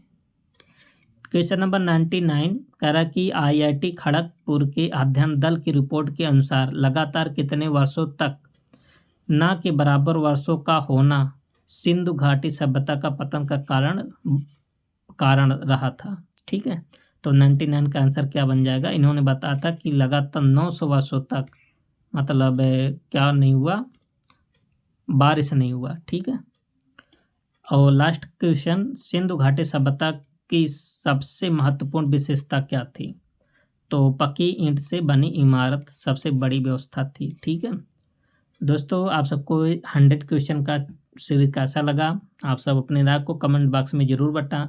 क्वेश्चन नंबर 99 कह रहा कि IIT खड़गपुर के अध्ययन दल की रिपोर्ट के अनुसार लगातार कितने वर्षों तक न के बराबर वर्षों का होना सिंधु घाटी सभ्यता का पतन का कारण रहा था? ठीक है, तो 99 का आंसर क्या बन जाएगा? इन्होंने बताया था कि लगातार 900 वर्षों तक मतलब क्या नहीं हुआ? बारिश नहीं हुआ। ठीक है, और लास्ट क्वेश्चन, सिंधु घाटी सभ्यता की सबसे महत्वपूर्ण विशेषता क्या थी? तो पक्की ईंट से बनी इमारत सबसे बड़ी व्यवस्था थी। ठीक है दोस्तों, आप सबको 100 क्वेश्चन का सीरीज कैसा लगा? आप सब अपने राय को कमेंट बॉक्स में ज़रूर बता